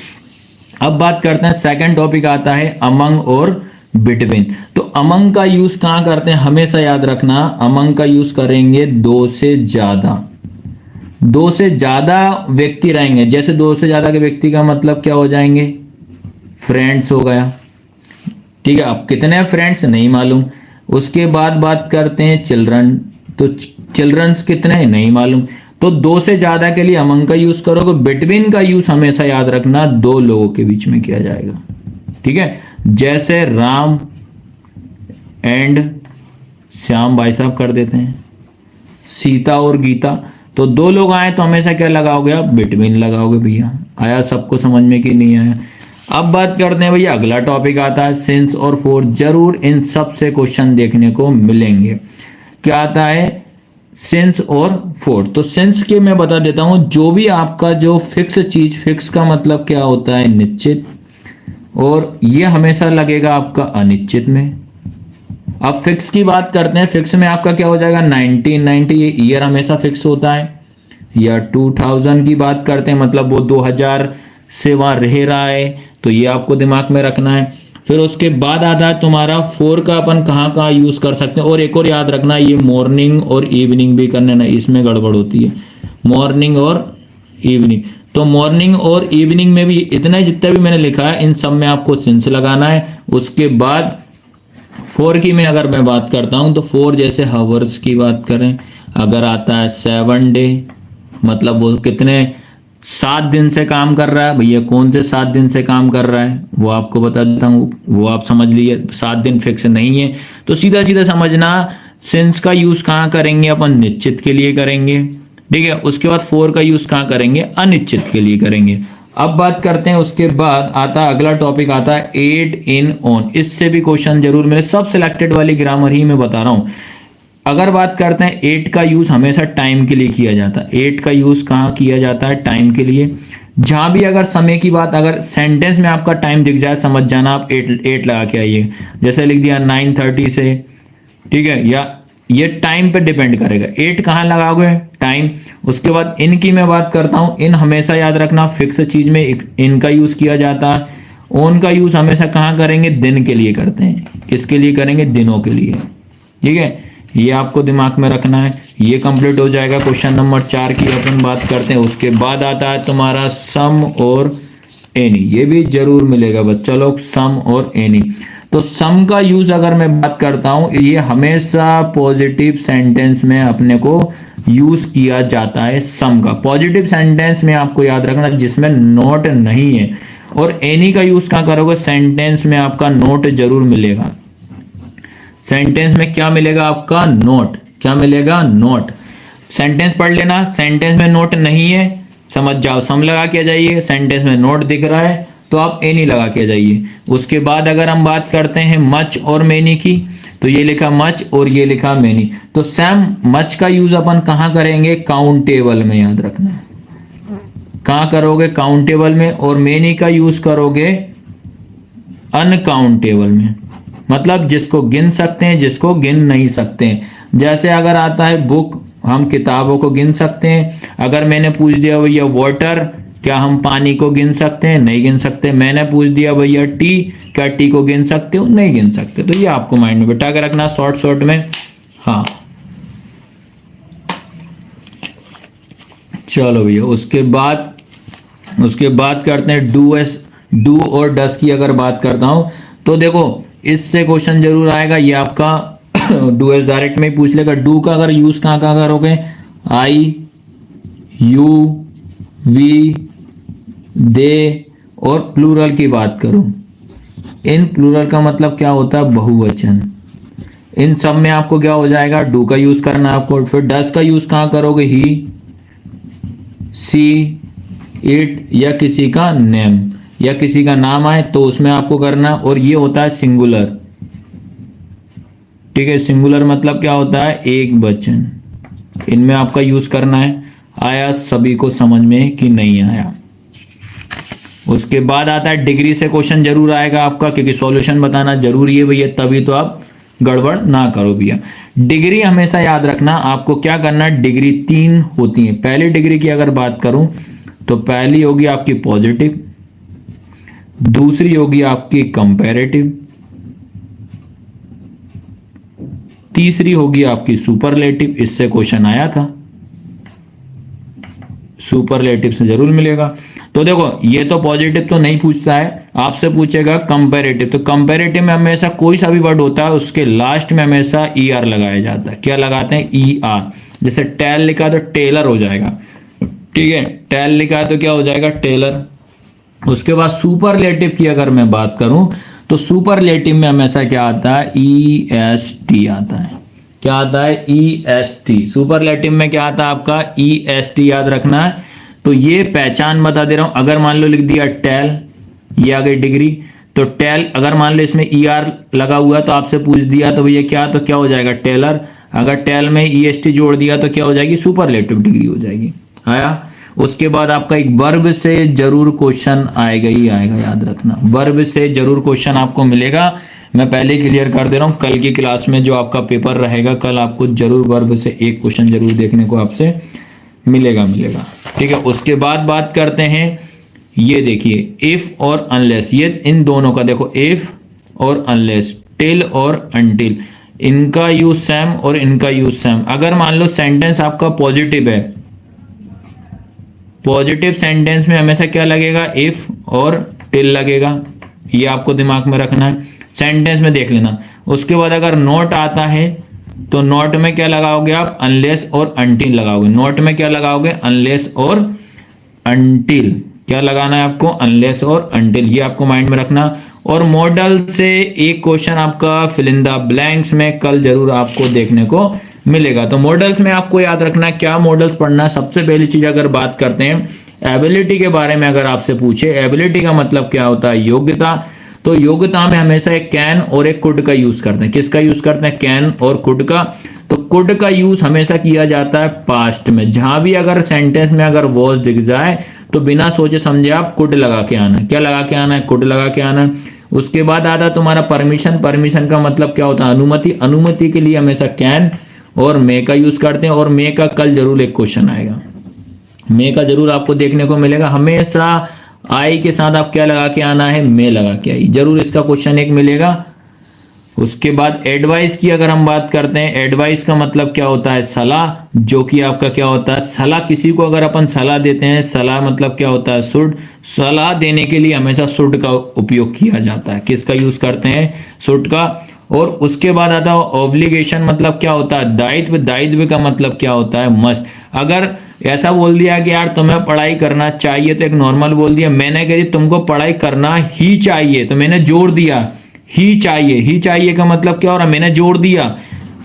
अब बात करते हैं, सेकंड टॉपिक आता है अमंग और बिटवीन। तो अमंग का यूज कहाँ करते हैं, हमेशा याद रखना, अमंग का यूज करेंगे 2 से ज्यादा, 2 से ज्यादा व्यक्ति रहेंगे। जैसे 2 से ज्यादा के व्यक्ति का मतलब क्या हो जाएंगे, फ्रेंड्स हो गया, ठीक है। अब कितने फ्रेंड्स नहीं मालूम। उसके बाद बात करते हैं चिल्ड्रन, तो चिल्ड्रंस कितने नहीं मालूम। तो 2 से ज्यादा के लिए अमंग का यूज करोगे। बिटवीन का यूज हमेशा याद रखना 2 लोगों के बीच में किया जाएगा, ठीक है। जैसे राम एंड श्याम भाई साहब कर देते हैं, सीता और गीता, तो 2 लोग आए तो हमेशा क्या लगाओगे आप, बिटवीन लगाओगे भैया। आया सबको समझ में कि नहीं आया। अब बात करते हैं भैया, अगला टॉपिक आता है सिंस और फॉर। जरूर इन सब से क्वेश्चन देखने को मिलेंगे। क्या आता है, सिंस और फॉर। तो सिंस के मैं बता देता हूं, जो भी आपका जो फिक्स चीज, फिक्स का मतलब क्या होता है, निश्चित, और ये हमेशा लगेगा आपका अनिश्चित में। अब फिक्स की बात करते हैं, फिक्स में आपका क्या हो जाएगा, 1990, ये ईयर हमेशा फिक्स होता है। या 2000 की बात करते हैं, मतलब वो 2000 से वहां रह रहा है, तो ये आपको दिमाग में रखना है। फिर उसके बाद आता है तुम्हारा फोर का अपन कहाँ कहाँ यूज कर सकते हैं। और एक और याद रखना, ये मॉर्निंग और इवनिंग भी करने ना, इसमें गड़बड़ होती है, मॉर्निंग और इवनिंग। तो मॉर्निंग और इवनिंग में भी इतना जितना भी मैंने लिखा है, इन सब में आपको सिंस लगाना है। उसके बाद फोर की मैं अगर मैं बात करता हूं, तो फोर जैसे हावर्स की बात करें, अगर आता है 7 डे, मतलब वो कितने 7 दिन से काम कर रहा है। भैया कौन से 7 दिन से काम कर रहा है वो आपको बता देता हूँ, वो आप समझ लीजिए। 7 दिन फिक्स नहीं है, तो सीधा सीधा समझना सिंस का यूज कहाँ करेंगे अपन, निश्चित के लिए करेंगे, ठीक है। उसके बाद फोर का यूज कहाँ करेंगे, अनिश्चित के लिए करेंगे। अब बात करते हैं, उसके बाद आता है अगला टॉपिक आता है एट इन ऑन। इससे भी क्वेश्चन जरूर मेरे सब सिलेक्टेड वाली ग्रामर ही मैं बता रहा हूं। अगर बात करते हैं, एट का यूज हमेशा टाइम के लिए किया जाता है। एट का यूज कहाँ किया जाता है, टाइम के लिए। जहां भी अगर समय की बात, अगर सेंटेंस में आपका टाइम दिख जाए, समझ जाना आप एट लगा के आइए। जैसे लिख दिया 9:30 से, ठीक है, या ये टाइम पे डिपेंड करेगा। 8 कहाँ लगाओगे, टाइम। उसके बाद इन की मैं बात करता हूं, इन हमेशा याद रखना फिक्स चीज में इन का यूज किया जाता है। ऑन का यूज हमेशा कहाँ करेंगे, दिन के लिए करते हैं। किसके लिए करेंगे, दिनों के लिए, ठीक है। ये आपको दिमाग में रखना है। ये कंप्लीट हो जाएगा। क्वेश्चन नंबर 4 की अपन बात करते हैं। उसके बाद आता है तुम्हारा सम और एनी। ये भी जरूर मिलेगा बच्चा लोग, सम और एनी। तो सम का यूज अगर मैं बात करता हूं, ये हमेशा पॉजिटिव सेंटेंस में अपने को यूज किया जाता है। सम का पॉजिटिव सेंटेंस में आपको याद रखना जिसमें नोट नहीं है। और एनी का यूज कहां करोगे, सेंटेंस में आपका नोट जरूर मिलेगा। सेंटेंस में क्या मिलेगा आपका, नोट। क्या मिलेगा, नोट। सेंटेंस पढ़ लेना, सेंटेंस में नोट नहीं है, समझ जाओ, सम लगा के जाइए। सेंटेंस में नोट दिख रहा है तो आप एनी लगा के जाइए। उसके बाद अगर हम बात करते हैं मच और मेनी की, तो ये लिखा मच और ये लिखा मेनी। तो सेम मच का यूज अपन कहाँ करेंगे, काउंटेबल में, याद रखना। कहाँ करोगे, काउंटेबल में। और मेनी का यूज करोगे अनकाउंटेबल में, मतलब जिसको गिन सकते हैं, जिसको गिन नहीं सकते हैं। जैसे अगर आता है बुक, हम किताबों को गिन सकते हैं। अगर मैंने पूछ दिया भैया वाटर, क्या हम पानी को गिन सकते हैं? नहीं गिन सकते। मैंने पूछ दिया भैया टी, क्या टी को गिन सकते हो? नहीं गिन सकते। तो ये आपको माइंड में बिठा के रखना शॉर्ट में। हाँ चलो भैया, उसके बाद करते हैं डू और डस की। अगर बात करता हूं तो देखो इससे क्वेश्चन जरूर आएगा। ये आपका डू एस डायरेक्ट में ही पूछ लेगा। डू का अगर यूज कहाँ करोगे? आई, यू, वी, दे और प्लूरल की बात करूं, इन प्लूरल का मतलब क्या होता है? बहुवचन। इन सब में आपको क्या हो जाएगा? डू का यूज करना है आपको। फिर डस का यूज कहाँ करोगे? ही, सी, इट या किसी का नेम या किसी का नाम आए तो उसमें आपको करना। और ये होता है सिंगुलर। ठीक है, सिंगुलर मतलब क्या होता है? एक वचन। इनमें आपका यूज करना है। आया सभी को समझ में कि नहीं आया? उसके बाद आता है डिग्री से क्वेश्चन जरूर आएगा आपका, क्योंकि सॉल्यूशन बताना जरूरी है भैया, तभी तो आप गड़बड़ ना करो भैया। डिग्री हमेशा याद रखना आपको क्या करना है। डिग्री 3 होती है। पहली डिग्री की अगर बात करूं तो पहली होगी आपकी पॉजिटिव, दूसरी होगी आपकी कंपैरेटिव, तीसरी होगी आपकी सुपरलेटिव। इससे क्वेश्चन आया था, सुपरलेटिव से जरूर मिलेगा। तो देखो ये तो पॉजिटिव तो नहीं पूछता है, आपसे पूछेगा कंपैरेटिव। तो कंपैरेटिव में हमेशा कोई सा भी वर्ड होता है उसके लास्ट में हमेशा ER लगाया जाता है। क्या लगाते हैं? ER। जैसे टेल लिखा तो टेलर हो जाएगा। ठीक है, टेल लिखा है तो क्या हो जाएगा? टेलर। उसके बाद सुपरलेटिव की अगर मैं बात करूं तो सुपरलेटिव में हमेशा क्या आता है? EST आता है। क्या आता है? EST। सुपरलेटिव में क्या आता है आपका? EST याद रखना है। तो ये पहचान बता दे रहा हूं। अगर मान लो लिख दिया टेल, ये आ गई डिग्री। तो टेल अगर मान लो इसमें ER लगा हुआ तो आपसे पूछ दिया तो भैया क्या, तो क्या हो जाएगा? टेलर। अगर टेल में EST जोड़ दिया तो क्या हो जाएगी? सुपरलेटिव डिग्री हो जाएगी। आया? उसके बाद आपका एक वर्ब से जरूर क्वेश्चन आएगा ही आएगा, याद रखना। वर्ब से जरूर क्वेश्चन आपको मिलेगा। मैं पहले क्लियर कर दे रहा हूं, कल की क्लास में जो आपका पेपर रहेगा कल आपको जरूर वर्ब से एक क्वेश्चन जरूर देखने को आपसे मिलेगा। ठीक है, उसके बाद बात करते हैं, ये देखिए इफ और अनलेस। ये इन दोनों का देखो, इफ और अनलेस, टिल और अनटिल, इनका यूज सेम और इनका यूज सेम। अगर मान लो सेंटेंस आपका पॉजिटिव है, पॉजिटिव सेंटेंस में हमेशा क्या लगेगा? इफ और टिल लगेगा। ये आपको दिमाग में रखना है, सेंटेंस में देख लेना। उसके बाद अगर नॉट आता है तो नॉट में क्या लगाओगे आप? अनलेस और अनटिल लगाओगे। नॉट में क्या लगाओगे? अनलेस और अनटिल। क्या लगाना है आपको? अनलेस और अनटिल। ये आपको माइंड में रखना। और मॉडल से एक क्वेश्चन आपका फिल इन द ब्लैंक्स में कल जरूर आपको देखने को मिलेगा। तो मॉडल्स में आपको याद रखना क्या मॉडल्स पढ़ना है। सबसे पहली चीज अगर बात करते हैं एबिलिटी के बारे में, अगर आपसे पूछे एबिलिटी का मतलब क्या होता है? योग्यता। तो योग्यता में हमेशा एक कैन और एक कुड का यूज करते हैं। किसका यूज करते हैं? कैन और कुड का। तो कुड का यूज हमेशा किया जाता है पास्ट में। जहां भी अगर सेंटेंस में अगर वॉज दिख जाए तो बिना सोचे समझे आप कुड लगा के आना है। क्या लगा के आना है? कुड लगा के आना है। उसके बाद आता है तुम्हारा परमिशन। परमिशन का मतलब क्या होता है? अनुमति। अनुमति के लिए हमेशा कैन और मे का यूज करते हैं। और मे का कल जरूर एक क्वेश्चन आएगा, मे का जरूर आपको देखने को मिलेगा। हमेशा आई के साथ आप क्या लगा के आना है? मे लगा के आई, जरूर इसका क्वेश्चन एक मिलेगा। उसके बाद एडवाइस की अगर हम बात करते हैं, एडवाइस का मतलब क्या होता है? सलाह, जो कि आपका क्या होता है? सलाह। किसी को अगर अपन सलाह देते हैं, सलाह मतलब क्या होता है? शुड। सलाह देने के लिए हमेशा शुड का उपयोग किया जाता है। किसका यूज करते हैं? शुड का। और उसके बाद आता है ऑब्लिगेशन, मतलब क्या होता है? दायित्व। दायित्व का मतलब क्या होता है? मस्ट। अगर ऐसा बोल दिया कि यार तुम्हें पढ़ाई करना चाहिए तो एक नॉर्मल बोल दिया, मैंने कह दी तुमको पढ़ाई करना ही चाहिए तो मैंने जोड़ दिया ही चाहिए। ही चाहिए का मतलब क्या हो रहा? मैंने जोड़ दिया।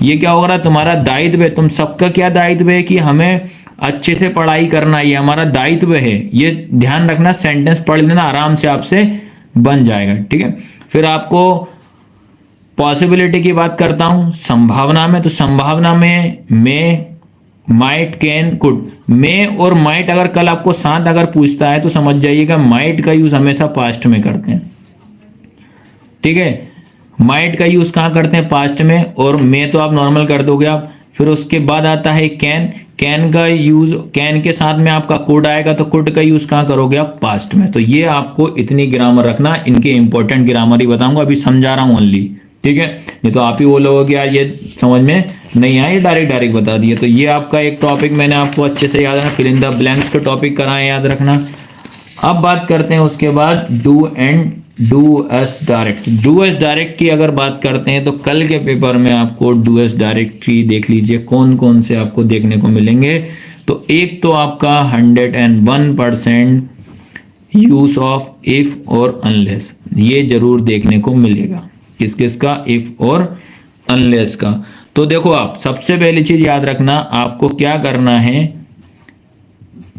ये क्या हो रहा? तुम्हारा दायित्व है। तुम सबका क्या दायित्व है? कि हमें अच्छे से पढ़ाई करना, ये हमारा दायित्व है। ये ध्यान रखना, सेंटेंस पढ़ लेना आराम से आपसे बन जाएगा। ठीक है, फिर आपको पॉसिबिलिटी की बात करता हूं संभावना में। तो संभावना में मे, माइट, कैन, कुड। मे और माइट अगर कल आपको साथ अगर पूछता है तो समझ जाइएगा माइट का यूज हमेशा पास्ट में करते हैं। ठीक है, माइट का यूज कहां करते हैं? पास्ट में। और मे तो आप नॉर्मल कर दोगे आप। फिर उसके बाद आता है कैन। कैन का यूज, कैन के साथ में आपका कुड आएगा तो कुड का यूज कहाँ करोगे आप? पास्ट में। तो ये आपको इतनी ग्रामर रखना, इनके इंपॉर्टेंट ग्रामर ही बताऊंगा, अभी समझा रहा हूं ओनली, ठीक है? नहीं तो आप ही बोलोगे यार ये समझ में नहीं आया, ये डायरेक्ट बता दिए। तो ये आपका एक टॉपिक मैंने आपको अच्छे से याद रखना, फिल इन द ब्लैंक्स के टॉपिक कराए याद रखना। अब बात करते हैं उसके बाद do and do S direct. Do S direct की अगर बात करते हैं तो कल के पेपर में आपको डू एस डायरेक्ट की देख लीजिए कौन कौन से आपको देखने को मिलेंगे। तो एक तो आपका 101% यूज ऑफ इफ और अनलेस, ये जरूर देखने को मिलेगा। किस किस का? इफ और अनलेस का। तो देखो आप सबसे पहली चीज याद रखना, आपको क्या करना है,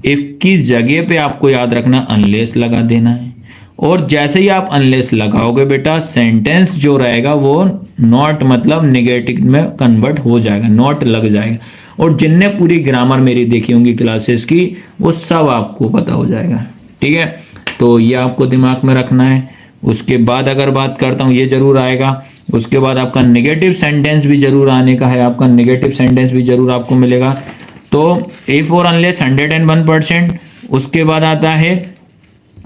इफ की जगह पे आपको याद रखना अनलेस लगा देना है। और जैसे ही आप अनलेस लगाओगे बेटा, सेंटेंस जो रहेगा वो नॉट मतलब नेगेटिव में कन्वर्ट हो जाएगा, नॉट लग जाएगा। और जिनने पूरी ग्रामर मेरी देखी होंगी क्लासेस की, वो सब आपको पता हो जाएगा, ठीक है? तो ये आपको दिमाग में रखना है। उसके बाद अगर बात करता हूँ, ये जरूर आएगा। उसके बाद आपका नेगेटिव सेंटेंस भी जरूर आने का है, आपका नेगेटिव सेंटेंस भी जरूर आपको मिलेगा। तो इफ और अनलेस 101%। उसके बाद आता है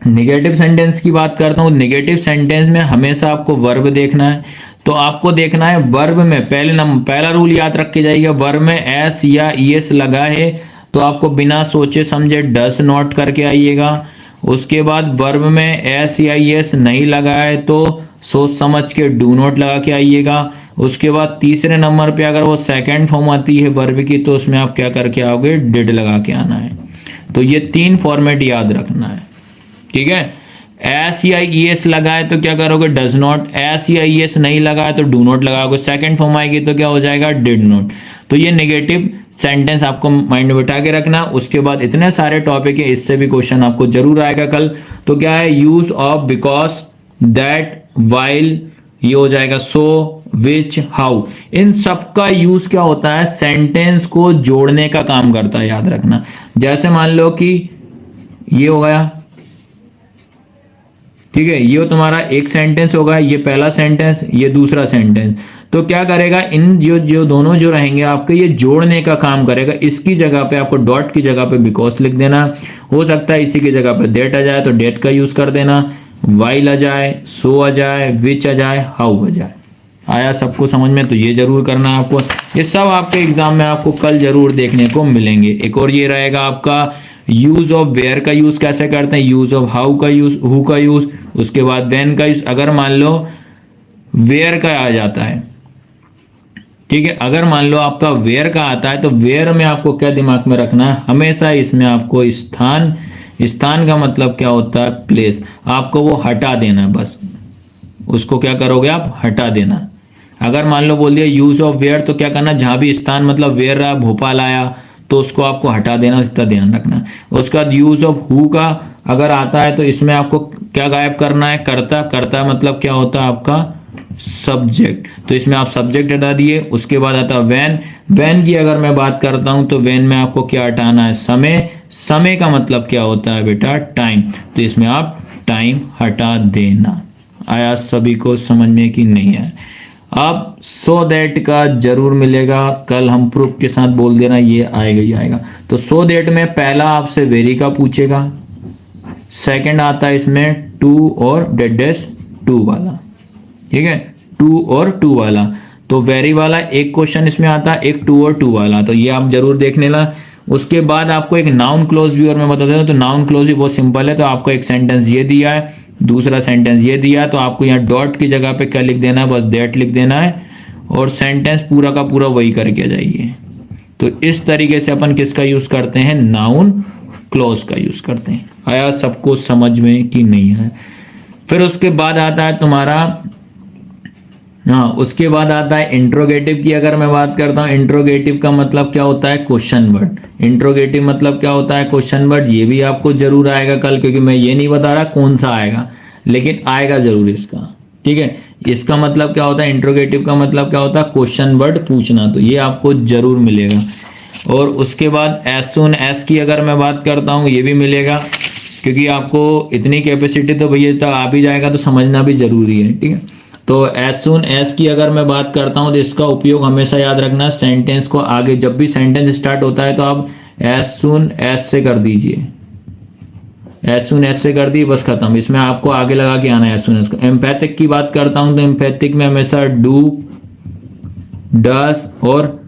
नेगेटिव सेंटेंस की बात करता हूँ। नेगेटिव सेंटेंस में हमेशा आपको वर्ब देखना है। तो आपको देखना है वर्ब में पहला रूल याद रख के जाइएगा, वर्ब में एस या ईएस लगा है तो आपको बिना सोचे समझे डस नोट करके आइएगा। उसके बाद वर्ब में एस या ईएस नहीं लगा है तो सोच समझ के डू नॉट लगा के आइएगा। उसके बाद तीसरे नंबर पे अगर वो सेकंड फॉर्म आती है वर्ब की तो उसमें आप क्या करके आओगे? डिड लगा के आना है। तो ये 3 फॉर्मेट याद रखना है, ठीक है? एस या ईएस लगा है तो क्या करोगे? Does not. एस या ईएस नहीं लगा है तो डू नॉट लगाओगे। सेकंड फॉर्म आएगी तो क्या हो जाएगा? Did not. तो ये नेगेटिव सेंटेंस आपको माइंड में बिठा के रखना। उसके बाद इतने सारे टॉपिक है, इससे भी क्वेश्चन आपको जरूर आएगा कल। तो क्या है? Use of, because, that, while, ये हो जाएगा सो, विच, हाउ। इन सब का यूज क्या होता है? सेंटेंस को जोड़ने का काम करता है, याद रखना। जैसे मान लो कि ये हो गया, ठीक है, ये तुम्हारा एक सेंटेंस होगा, ये पहला सेंटेंस, ये दूसरा सेंटेंस। तो क्या करेगा? इन जो दोनों जो रहेंगे आपके, ये जोड़ने का काम करेगा। इसकी जगह पे आपको डॉट की जगह पे बिकॉज लिख देना। हो सकता है इसी की जगह पे डेट आ जाए तो डेट का यूज कर देना, वाइल आ जाए, सो आ जाए, विच आ जाए, हाउ आ जाए। आया सबको समझ में? तो ये जरूर करना है आपको। ये सब आपके एग्जाम में आपको कल जरूर देखने को मिलेंगे। एक और ये रहेगा आपका यूज ऑफ वेयर का यूज कैसे करते हैं, यूज ऑफ हाउ का यूज, हु का यूज, उसके बाद व्हेन का यूज। अगर मान लो वेयर का आ जाता है, ठीक है, अगर मान लो आपका वेयर का आता है तो वेयर में आपको क्या दिमाग में रखना है? हमेशा इसमें आपको स्थान, स्थान का मतलब क्या होता है? प्लेस। आपको वो हटा देना है, बस उसको क्या करोगे आप? हटा देना। अगर मान लो बोल दिया यूज ऑफ वेयर तो क्या करना? जहां भी स्थान मतलब वेयर रहा, भोपाल आया तो उसको आपको हटा देना, इसका ध्यान रखना। उसके बाद यूज ऑफ हु का अगर आता है तो इसमें आपको क्या गायब करना है? करता। करता मतलब क्या होता है आपका? सब्जेक्ट। तो इसमें आप सब्जेक्ट हटा दिए। उसके बाद आता है व्हेन। व्हेन की अगर मैं बात करता हूं तो व्हेन में आपको क्या हटाना है? समय। समय का मतलब क्या होता है बेटा? टाइम। तो इसमें आप टाइम हटा देना। आया सभी को समझ में कि नहीं है? अब सो दैट का जरूर मिलेगा, कल हम प्रूफ के साथ बोल देना, ये आएगा ही आएगा। तो सो दैट में पहला आपसे वेरी का पूछेगा, सेकंड आता है इसमें टू और डेड डैश टू वाला, ठीक है, टू और टू वाला। तो वेरी वाला एक क्वेश्चन इसमें आता है, एक टू और टू वाला, तो ये आप जरूर देख लेना। उसके बाद आपको एक नाउन क्लोज भी और मैं बता देता हूं, तो नाउन क्लोज भी बहुत सिंपल है। तो आपको एक सेंटेंस ये दिया है, दूसरा सेंटेंस ये दिया, तो आपको यहाँ डॉट की जगह पे क्या लिख देना है? बस दैट लिख देना है और सेंटेंस पूरा का पूरा वही करके जाइए। तो इस तरीके से अपन किसका यूज करते हैं? नाउन क्लोज का यूज करते हैं। आया सबको समझ में कि नहीं है? फिर उसके बाद आता है तुम्हारा, हाँ, उसके बाद आता है इंट्रोगेटिव की अगर मैं बात करता हूँ। इंट्रोगेटिव का मतलब क्या होता है? Question word. इंट्रोगेटिव मतलब क्या होता है? Question word. ये भी आपको जरूर आएगा कल, क्योंकि मैं ये नहीं बता रहा कौन सा आएगा, लेकिन आएगा जरूर इसका, ठीक है। इसका मतलब क्या होता है? इंट्रोगेटिव का मतलब क्या होता है? क्वेश्चन वर्ड पूछना। तो ये आपको जरूर मिलेगा। और उसके बाद एज सून एज की अगर मैं बात करता हूँ, ये भी मिलेगा, क्योंकि आपको इतनी कैपेसिटी तो भैया तक आ भी जाएगा तो समझना भी जरूरी है, ठीक है। तो एज सुन एज की अगर मैं बात करता हूँ तो इसका उपयोग हमेशा याद रखना, सेंटेंस को आगे जब भी सेंटेंस स्टार्ट होता है तो आप एज सुन एज से कर दीजिए, एज सुन एज से कर दी, बस खत्म। इसमें आपको आगे लगा के आना है एज सुन एज को। एम्पैथिक की बात करता हूँ तो एम्पैथिक में हमेशा डू, डस और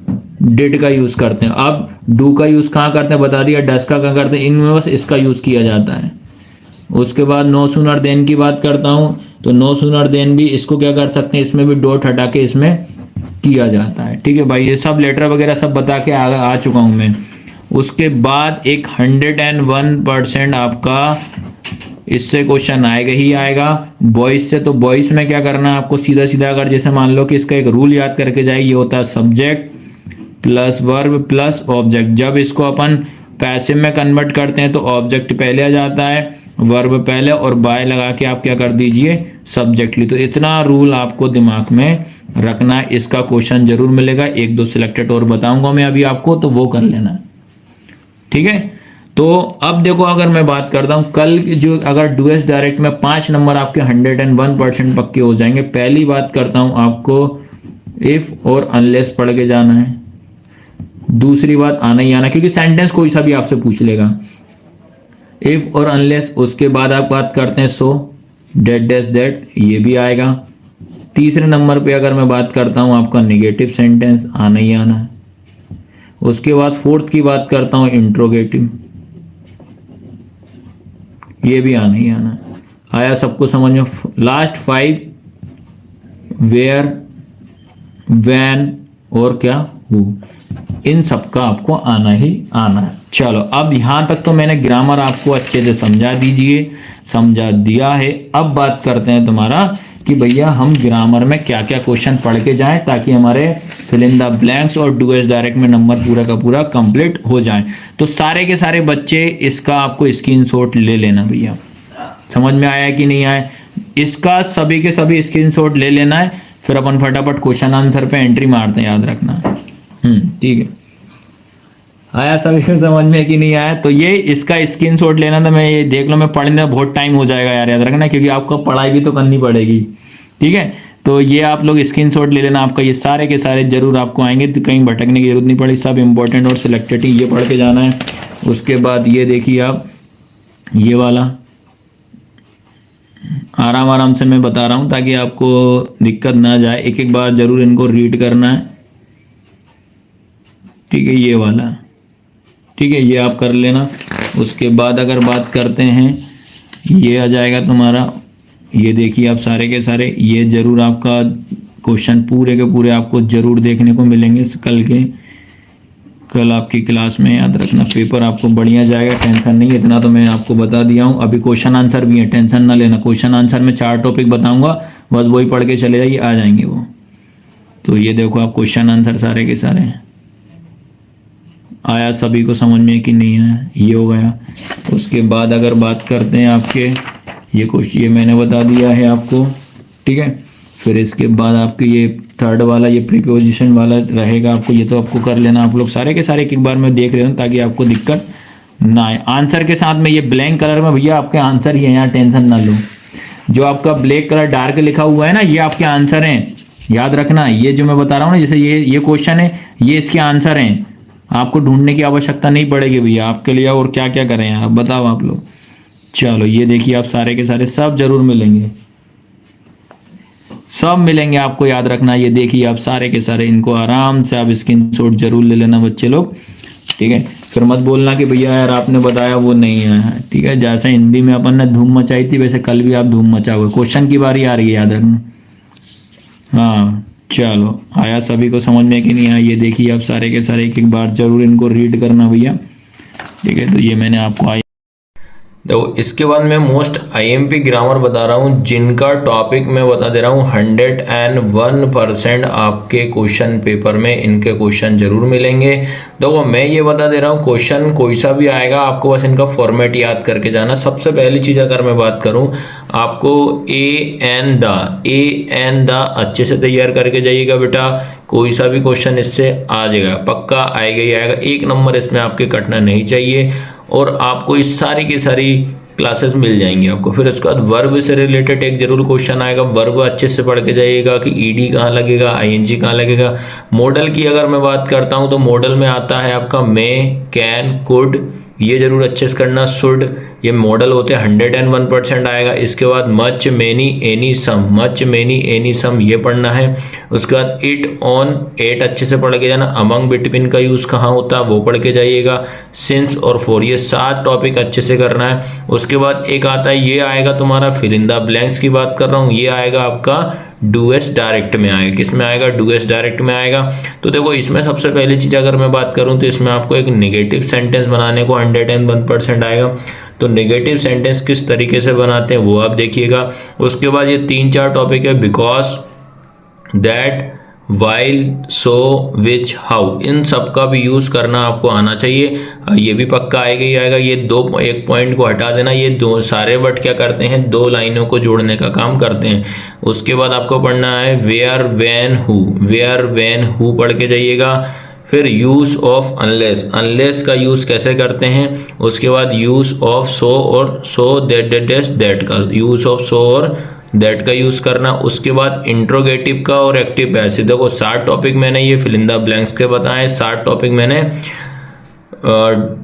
डिड का यूज करते हैं। अब डू का यूज कहाँ करते हैं बता दिया, डस का कहाँ करते हैं, इनमें बस इसका यूज किया जाता है। उसके बाद नो सूनर देन की बात करता हूँ तो नो सूनर देन भी इसको क्या कर सकते हैं, इसमें भी डॉट हटा के इसमें किया जाता है। ठीक है भाई, ये सब लेटर वगैरह सब बता के आ चुका हूँ मैं। उसके बाद एक 101% आपका इससे क्वेश्चन आएगा ही आएगा वॉइस से। तो वॉइस में क्या करना है आपको, सीधा सीधा अगर जैसे मान लो कि इसका एक रूल याद करके जाए, ये होता है subject plus verb plus object. जब इसको अपन पैसिव में कन्वर्ट करते हैं तो ऑब्जेक्ट पहले आ जाता है, वर्ब पहले, और बाय लगा के आप क्या कर दीजिए, सब्जेक्टली। तो इतना रूल आपको दिमाग में रखना है, इसका क्वेश्चन जरूर मिलेगा। एक दो सिलेक्टेड और बताऊंगा मैं अभी आपको, तो वो कर लेना। ठीक है, तो अब देखो अगर मैं बात करता हूं कल जो अगर डूएस डायरेक्ट में 5 नंबर आपके 101% पक्के हो जाएंगे। पहली बात करता हूं आपको इफ और अनलेस पढ़ के जाना है। दूसरी बात आना ही आना, क्योंकि सेंटेंस कोई सा भी आपसे पूछ लेगा, इफ और अनलेस। उसके बाद आप बात करते हैं सो, डेट डैश दैट, ये भी आएगा। तीसरे नंबर पे अगर मैं बात करता हूं आपका नेगेटिव सेंटेंस, आना ही आना है। उसके बाद फोर्थ की बात करता हूं इंट्रोगेटिव, ये भी आना ही आना है। आया सबको समझ में। लास्ट 5 वेयर, व्हेन और क्या, हु, इन सब का आपको आना ही आना है। चलो अब यहां तक तो मैंने ग्रामर आपको अच्छे से समझा दिया है। अब बात करते हैं तुम्हारा कि भैया हम ग्रामर में क्या क्या क्वेश्चन पढ़ के जाएं ताकि हमारे फिल इन द ब्लैंक्स और डूएस डायरेक्ट में नंबर पूरा का पूरा कंप्लीट हो जाए। तो सारे के सारे बच्चे इसका आपको स्क्रीनशॉट ले लेना भैया। समझ में आया कि नहीं आया, इसका सभी के सभी स्क्रीनशॉट ले लेना है, फिर अपन फटाफट क्वेश्चन आंसर पे एंट्री मारते हैं, याद रखना। ठीक है, आया सभी को समझ में कि नहीं आया। तो ये इसका स्क्रीनशॉट लेना था, मैं ये देख लो, मैं पढ़ने में बहुत टाइम हो जाएगा यार, याद रखना, क्योंकि आपको पढ़ाई भी तो करनी पड़ेगी। ठीक है, तो ये आप लोग स्क्रीनशॉट ले लेना, आपका ये सारे के सारे जरूर आपको आएंगे, तो कहीं भटकने की जरूरत नहीं पड़ेगी, सब इंपॉर्टेंट और सिलेक्टेड ही ये पढ़ के जाना है। उसके बाद ये देखिए आप, ये वाला आराम से मैं बता रहा हूँ ताकि आपको दिक्कत ना जाए, एक एक बार जरूर इनको रीड करना है। ठीक है, ये वाला, ठीक है, ये आप कर लेना। उसके बाद अगर बात करते हैं, ये आ जाएगा तुम्हारा, ये देखिए आप सारे के सारे, ये जरूर आपका क्वेश्चन पूरे के पूरे आपको जरूर देखने को मिलेंगे कल आपकी क्लास में। याद रखना पेपर आपको बढ़िया जाएगा, टेंशन नहीं, इतना तो मैं आपको बता दिया हूँ। अभी क्वेश्चन आंसर भी है, टेंशन ना लेना। क्वेश्चन आंसर में 4 टॉपिक बताऊंगा, बस वही पढ़ के चले जाइए, आ जाएंगे वो। तो ये देखो आप क्वेश्चन आंसर सारे के सारे आया, सभी को समझ में कि नहीं आया, ये हो गया। उसके बाद अगर बात करते हैं आपके ये क्वेश्चन, ये मैंने बता दिया है आपको। ठीक है, फिर इसके बाद आपके ये थर्ड वाला, ये प्रीपोजिशन वाला रहेगा आपको, ये तो आपको कर लेना आप लोग सारे के सारे, एक बार मैं देख रहा हूँ ताकि आपको दिक्कत ना आए। आंसर के साथ में ये ब्लैंक कलर में भैया आपके आंसर ही है, यहाँ टेंशन ना लो। जो आपका ब्लैक कलर डार्क लिखा हुआ है ना, ये आपके आंसर हैं, याद रखना। ये जो मैं बता रहा हूँ ना, जैसे ये क्वेश्चन है, ये इसके आंसर हैं, आपको ढूंढने की आवश्यकता नहीं पड़ेगी भैया आपके लिए। और क्या क्या करें यार, बताओ आप लोग। चलो ये देखिए आप सारे के सारे सब जरूर मिलेंगे, सब मिलेंगे आपको, याद रखना। ये देखिए आप सारे के सारे, इनको आराम से आप स्क्रीनशॉट जरूर ले लेना बच्चे लोग। ठीक है, फिर मत बोलना कि भैया यार आपने बताया वो नहीं आया है। ठीक है, जैसे हिंदी में अपन ने धूम मचाई थी, वैसे कल भी आप धूम मचाओगे। क्वेश्चन की बारी आ रही है, याद रखना। हाँ चलो, आया सभी को समझ में कि नहीं आया, ये देखिए आप सारे के सारे, एक बार जरूर इनको रीड करना भैया। ठीक है, तो ये मैंने आपको देखो, इसके बाद मैं मोस्ट आईएमपी ग्रामर बता रहा हूँ, जिनका टॉपिक मैं बता दे रहा हूँ 101% आपके क्वेश्चन पेपर में इनके क्वेश्चन जरूर मिलेंगे। देखो मैं ये बता दे रहा हूँ, क्वेश्चन कोई सा भी आएगा, आपको बस इनका फॉर्मेट याद करके जाना। सबसे पहली चीज़ अगर मैं बात करूँ, आपको ए एन द अच्छे से तैयार करके जाइएगा बेटा। कोई सा भी क्वेश्चन इससे आ जाएगा, पक्का आएगा ही आएगा, 1 नंबर इसमें आपके कटना नहीं चाहिए। और आपको इस सारी की सारी क्लासेस मिल जाएंगी आपको। फिर उसके बाद वर्ब से रिलेटेड एक जरूर क्वेश्चन आएगा, वर्ब अच्छे से पढ़ के जाइएगा कि ईडी कहाँ लगेगा, आईएनजी कहाँ लगेगा। मॉडल की अगर मैं बात करता हूँ तो मॉडल में आता है आपका मे, कैन, कुड, ये जरूर अच्छे से करना। शुड, ये मॉडल होते हैं 101% आएगा। इसके बाद मच, मेनी, एनी, सम, मच, मेनी, एनी, सम ये पढ़ना है। उसके बाद इट, ऑन, एट अच्छे से पढ़ के जाना। अमंग, बिटवीन का यूज़ कहाँ होता है वो पढ़ के जाइएगा। सिंस और फॉर, ये 7 टॉपिक अच्छे से करना है। उसके बाद एक आता है, ये आएगा तुम्हारा फिल इन द ब्लैंक्स की बात कर रहा हूँ, ये आएगा आपका डू एस डायरेक्ट में आएगा। किस में आएगा? डू एस डायरेक्ट में आएगा। तो देखो इसमें सबसे पहली चीज़ अगर मैं बात करूं तो इसमें आपको एक नेगेटिव सेंटेंस बनाने को 101% आएगा। तो नेगेटिव सेंटेंस किस तरीके से बनाते हैं वो आप देखिएगा। उसके बाद ये 3-4 टॉपिक है, because, that, while, so, which, how, इन सब का भी यूज़ करना आपको आना चाहिए। ये भी पक्का आएगा ही आएगा। ये एक पॉइंट को हटा देना, ये दो सारे वर्ड क्या करते हैं? 2 लाइनों को जोड़ने का काम करते हैं। उसके बाद आपको पढ़ना है where, when, who, where, when, who पढ़ के जाइएगा। फिर यूज़ ऑफ अनलेस, अनलेस का यूज़ कैसे करते हैं। उसके बाद यूज़ ऑफ सो और सो, दैट का यूज़ ऑफ सो और दैट का यूज़ करना। उसके बाद इंट्रोगेटिव का और एक्टिव पैसिव। देखो 7 टॉपिक मैंने ये फिल इन द ब्लैंक्स के बताए, 7 टॉपिक मैंने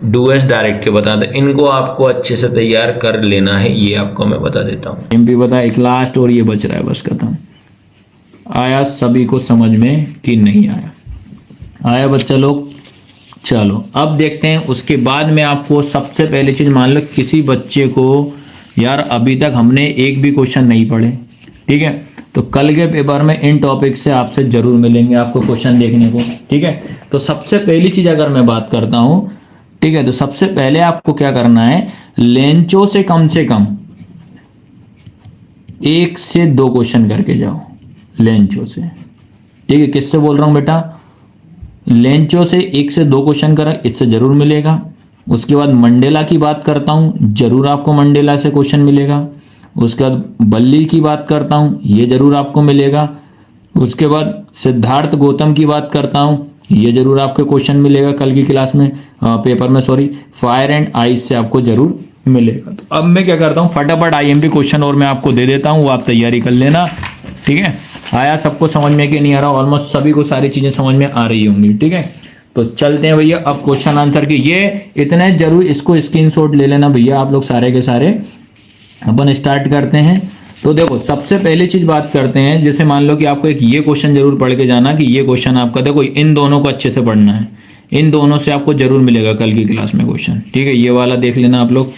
डू एस डायरेक्ट के बताए। तो इनको आपको अच्छे से तैयार कर लेना है, ये आपको मैं बता देता हूँ। एमपी बता, एक लास्ट और ये बच रहा है, बस खत्म। आया सभी को समझ में कि नहीं आया? आया बच्चा लोग? चलो अब देखते हैं। उसके बाद में आपको सबसे पहली चीज़, मान लो किसी बच्चे को यार अभी तक हमने एक भी क्वेश्चन नहीं पढ़े, ठीक है, तो कल के पेपर में इन टॉपिक से आपसे जरूर मिलेंगे आपको क्वेश्चन देखने को, ठीक है। तो सबसे पहली चीज़ अगर मैं बात करता हूँ, ठीक है, तो सबसे पहले आपको क्या करना है, लेंचो से कम 1 से 2 क्वेश्चन करके जाओ लेंचो से, ठीक है। किससे बोल रहा हूँ बेटा? लेंचो से 1 से 2 क्वेश्चन करें, इससे जरूर मिलेगा। उसके बाद मंडेला की बात करता हूँ, जरूर आपको मंडेला से क्वेश्चन मिलेगा। उसके बाद बल्ली की बात करता हूँ, ये जरूर आपको मिलेगा। उसके बाद सिद्धार्थ गौतम की बात करता हूँ, ये जरूर आपको क्वेश्चन मिलेगा कल की क्लास में, पेपर में, सॉरी। फायर एंड आइस से आपको जरूर मिलेगा। तो अब मैं क्या करता हूँ, फटाफट आईएमपी क्वेश्चन और मैं आपको दे देता हूँ, वो आप तैयारी कर लेना, ठीक है। आया सबको समझ में कि नहीं आ रहा? ऑलमोस्ट सभी को सारी चीज़ें समझ में आ रही होंगी, ठीक है। तो चलते हैं भैया अब क्वेश्चन आंसर की। ये इतने जरूर इसको स्क्रीनशॉट ले लेना भैया आप लोग सारे के सारे। अपन स्टार्ट करते हैं। तो देखो सबसे पहली चीज बात करते हैं, जैसे मान लो कि आपको एक ये क्वेश्चन जरूर पढ़ के जाना कि ये क्वेश्चन आपका, देखो इन दोनों को अच्छे से पढ़ना है, इन दोनों से आपको जरूर मिलेगा कल की क्लास में क्वेश्चन, ठीक है। ये वाला देख लेना आप लोग।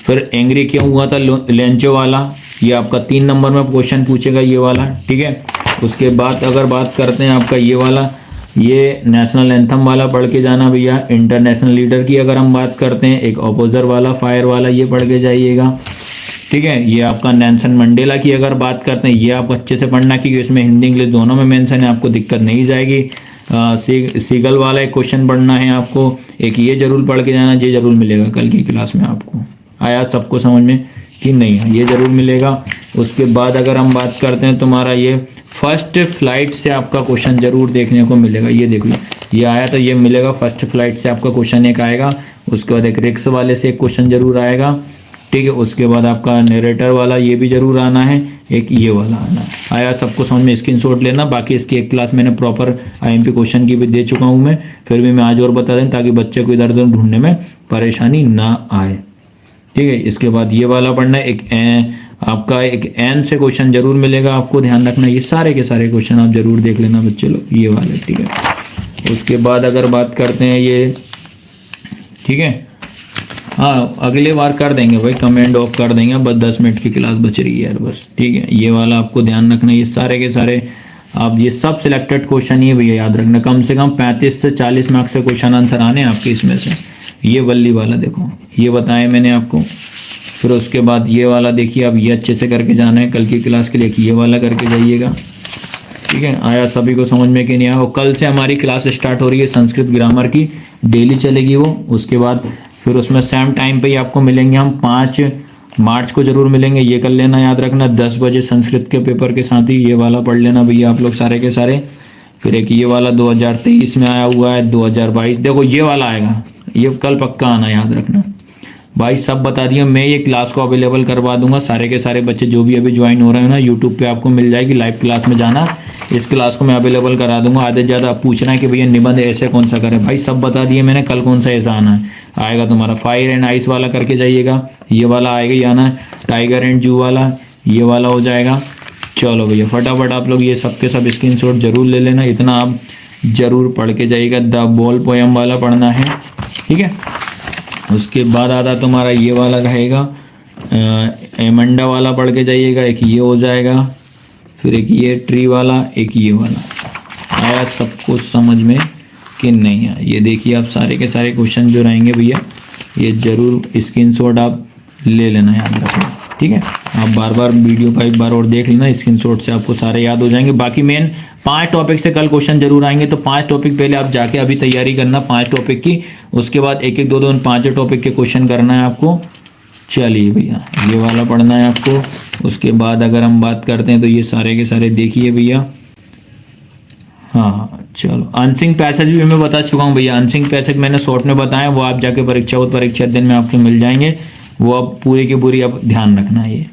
फिर एंग्री क्यों हुआ था, लेंचो वाला, ये आपका 3 नंबर में क्वेश्चन पूछेगा ये वाला, ठीक है। उसके बाद अगर बात करते हैं आपका ये वाला, ये नेशनल एंथम वाला पढ़ के जाना भैया। इंटरनेशनल लीडर की अगर हम बात करते हैं, एक ऑपोजर वाला, फायर वाला, ये पढ़ के जाइएगा, ठीक है। ये आपका नेल्सन मंडेला की अगर बात करते हैं, ये आप अच्छे से पढ़ना क्योंकि इसमें हिंदी इंग्लिश दोनों में मेंशन है, आपको दिक्कत नहीं जाएगी। सीगल वाला एक क्वेश्चन पढ़ना है आपको, एक ये जरूर पढ़ के जाना, ये जरूर मिलेगा कल की क्लास में आपको। आया सबको समझ में कि नहीं है? ये जरूर मिलेगा। उसके बाद अगर हम बात करते हैं तुम्हारा ये फर्स्ट फ्लाइट से आपका क्वेश्चन जरूर देखने को मिलेगा। ये देख लो, ये आया तो ये मिलेगा, फर्स्ट फ्लाइट से आपका क्वेश्चन एक आएगा। उसके बाद एक रिक्स वाले से एक क्वेश्चन जरूर आएगा, ठीक है। उसके बाद आपका नरेटर वाला ये भी जरूर आना है, एक ये वाला आना है। आया सबको समझ में? स्क्रीनशॉट लेना। बाकी इसकी एक क्लास मैंने प्रॉपर आईएमपी क्वेश्चन की भी दे चुका हूँ मैं, फिर भी मैं आज और बता दें ताकि बच्चे को इधर उधर ढूंढने में परेशानी ना आए, ठीक है। इसके बाद ये वाला पढ़ना है, एक आपका एक एन से क्वेश्चन जरूर मिलेगा, आपको ध्यान रखना। ये सारे के सारे क्वेश्चन आप जरूर देख लेना बच्चे लोग, ये वाले, ठीक है। उसके बाद अगर बात करते हैं ये, ठीक है, हाँ अगले बार कर देंगे भाई, कमेंट ऑफ कर देंगे, बस 10 मिनट की क्लास बच रही है यार बस, ठीक है। ये वाला आपको ध्यान रखना, ये सारे के सारे आप ये सब सिलेक्टेड क्वेश्चन ही भैया याद रखना। कम से कम 35 से 40 मार्क्स से क्वेश्चन आंसर आने हैं आपके इसमें से। ये वल्ली वाला देखो, ये बताया मैंने आपको। फिर उसके बाद ये वाला देखिए, अब ये अच्छे से करके जाना है कल की क्लास के लिए, कि ये वाला करके जाइएगा, ठीक है। आया सभी को समझ में कि नहीं आया? और कल से हमारी क्लास स्टार्ट हो रही है संस्कृत ग्रामर की, डेली चलेगी वो। उसके बाद फिर उसमें सेम टाइम पे ही आपको मिलेंगे हम, 5 मार्च को जरूर मिलेंगे, ये कर लेना याद रखना, 10 बजे संस्कृत के पेपर के साथ ही ये वाला पढ़ लेना भैया आप लोग सारे के सारे। फिर एक ये वाला 2023 में आया हुआ है, 2022 देखो ये वाला आएगा, ये कल पक्का आना याद रखना। भाई सब बता दिया। मैं ये क्लास को अवेलेबल करवा दूंगा, सारे के सारे बच्चे जो भी अभी ज्वाइन हो रहे हैं ना, यूट्यूब पे आपको मिल जाएगी लाइव क्लास में जाना, इस क्लास को मैं अवेलेबल करा दूंगा। आधे से ज़्यादा पूछना है कि भैया निबंध ऐसे कौन सा करें, भाई सब बता दिए मैंने। कल कौन सा ऐसा आना है, आएगा तुम्हारा फायर एंड आइस वाला करके जाइएगा, ये वाला आएगा ही आना है। टाइगर एंड जू वाला, ये वाला हो जाएगा। चलो भैया फटाफट आप लोग ये सब के सब स्क्रीनशॉट जरूर ले लेना, इतना आप जरूर पढ़ के जाइएगा। द बॉल पोयम वाला पढ़ना है, ठीक है। उसके बाद आता तुम्हारा ये वाला रहेगा, एमंडा वाला पढ़ के जाइएगा। एक ये हो जाएगा, फिर एक ये ट्री वाला, एक ये वाला। आया सबको समझ में कि नहीं आया? ये देखिए आप सारे के सारे क्वेश्चन जो रहेंगे भैया, ये जरूर स्क्रीनशॉट आप ले लेना, याद रखना, ठीक है। आप बार बार वीडियो का एक बार और देख लेना, स्क्रीनशॉट से आपको सारे याद हो जाएंगे। बाकी मेन 5 टॉपिक से कल क्वेश्चन जरूर आएंगे, तो 5 टॉपिक पहले आप जाके अभी तैयारी करना 5 टॉपिक की, उसके बाद एक एक दो दो 5 टॉपिक के क्वेश्चन करना है आपको। चलिए भैया ये वाला पढ़ना है आपको। उसके बाद अगर हम बात करते हैं तो ये सारे के सारे देखिए भैया। हाँ चलो, अनसिंग पैसेज भी मैं बता चुका हूँ भैया। अनसिंग पैसेज मैंने शॉर्ट में बताया, वो आप जाके परीक्षा दिन में आपके मिल जाएंगे, वो अब पूरी की पूरी अब ध्यान रखना है। ये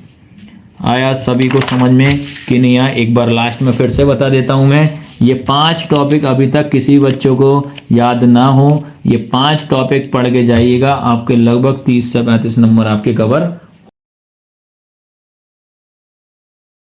आया सभी को समझ में कि नहीं आया? एक बार लास्ट में फिर से बता देता हूँ मैं, ये 5 टॉपिक अभी तक किसी बच्चों को याद ना हो, ये 5 टॉपिक पढ़ के जाइएगा, आपके लगभग 30 से 35 नंबर आपके कवर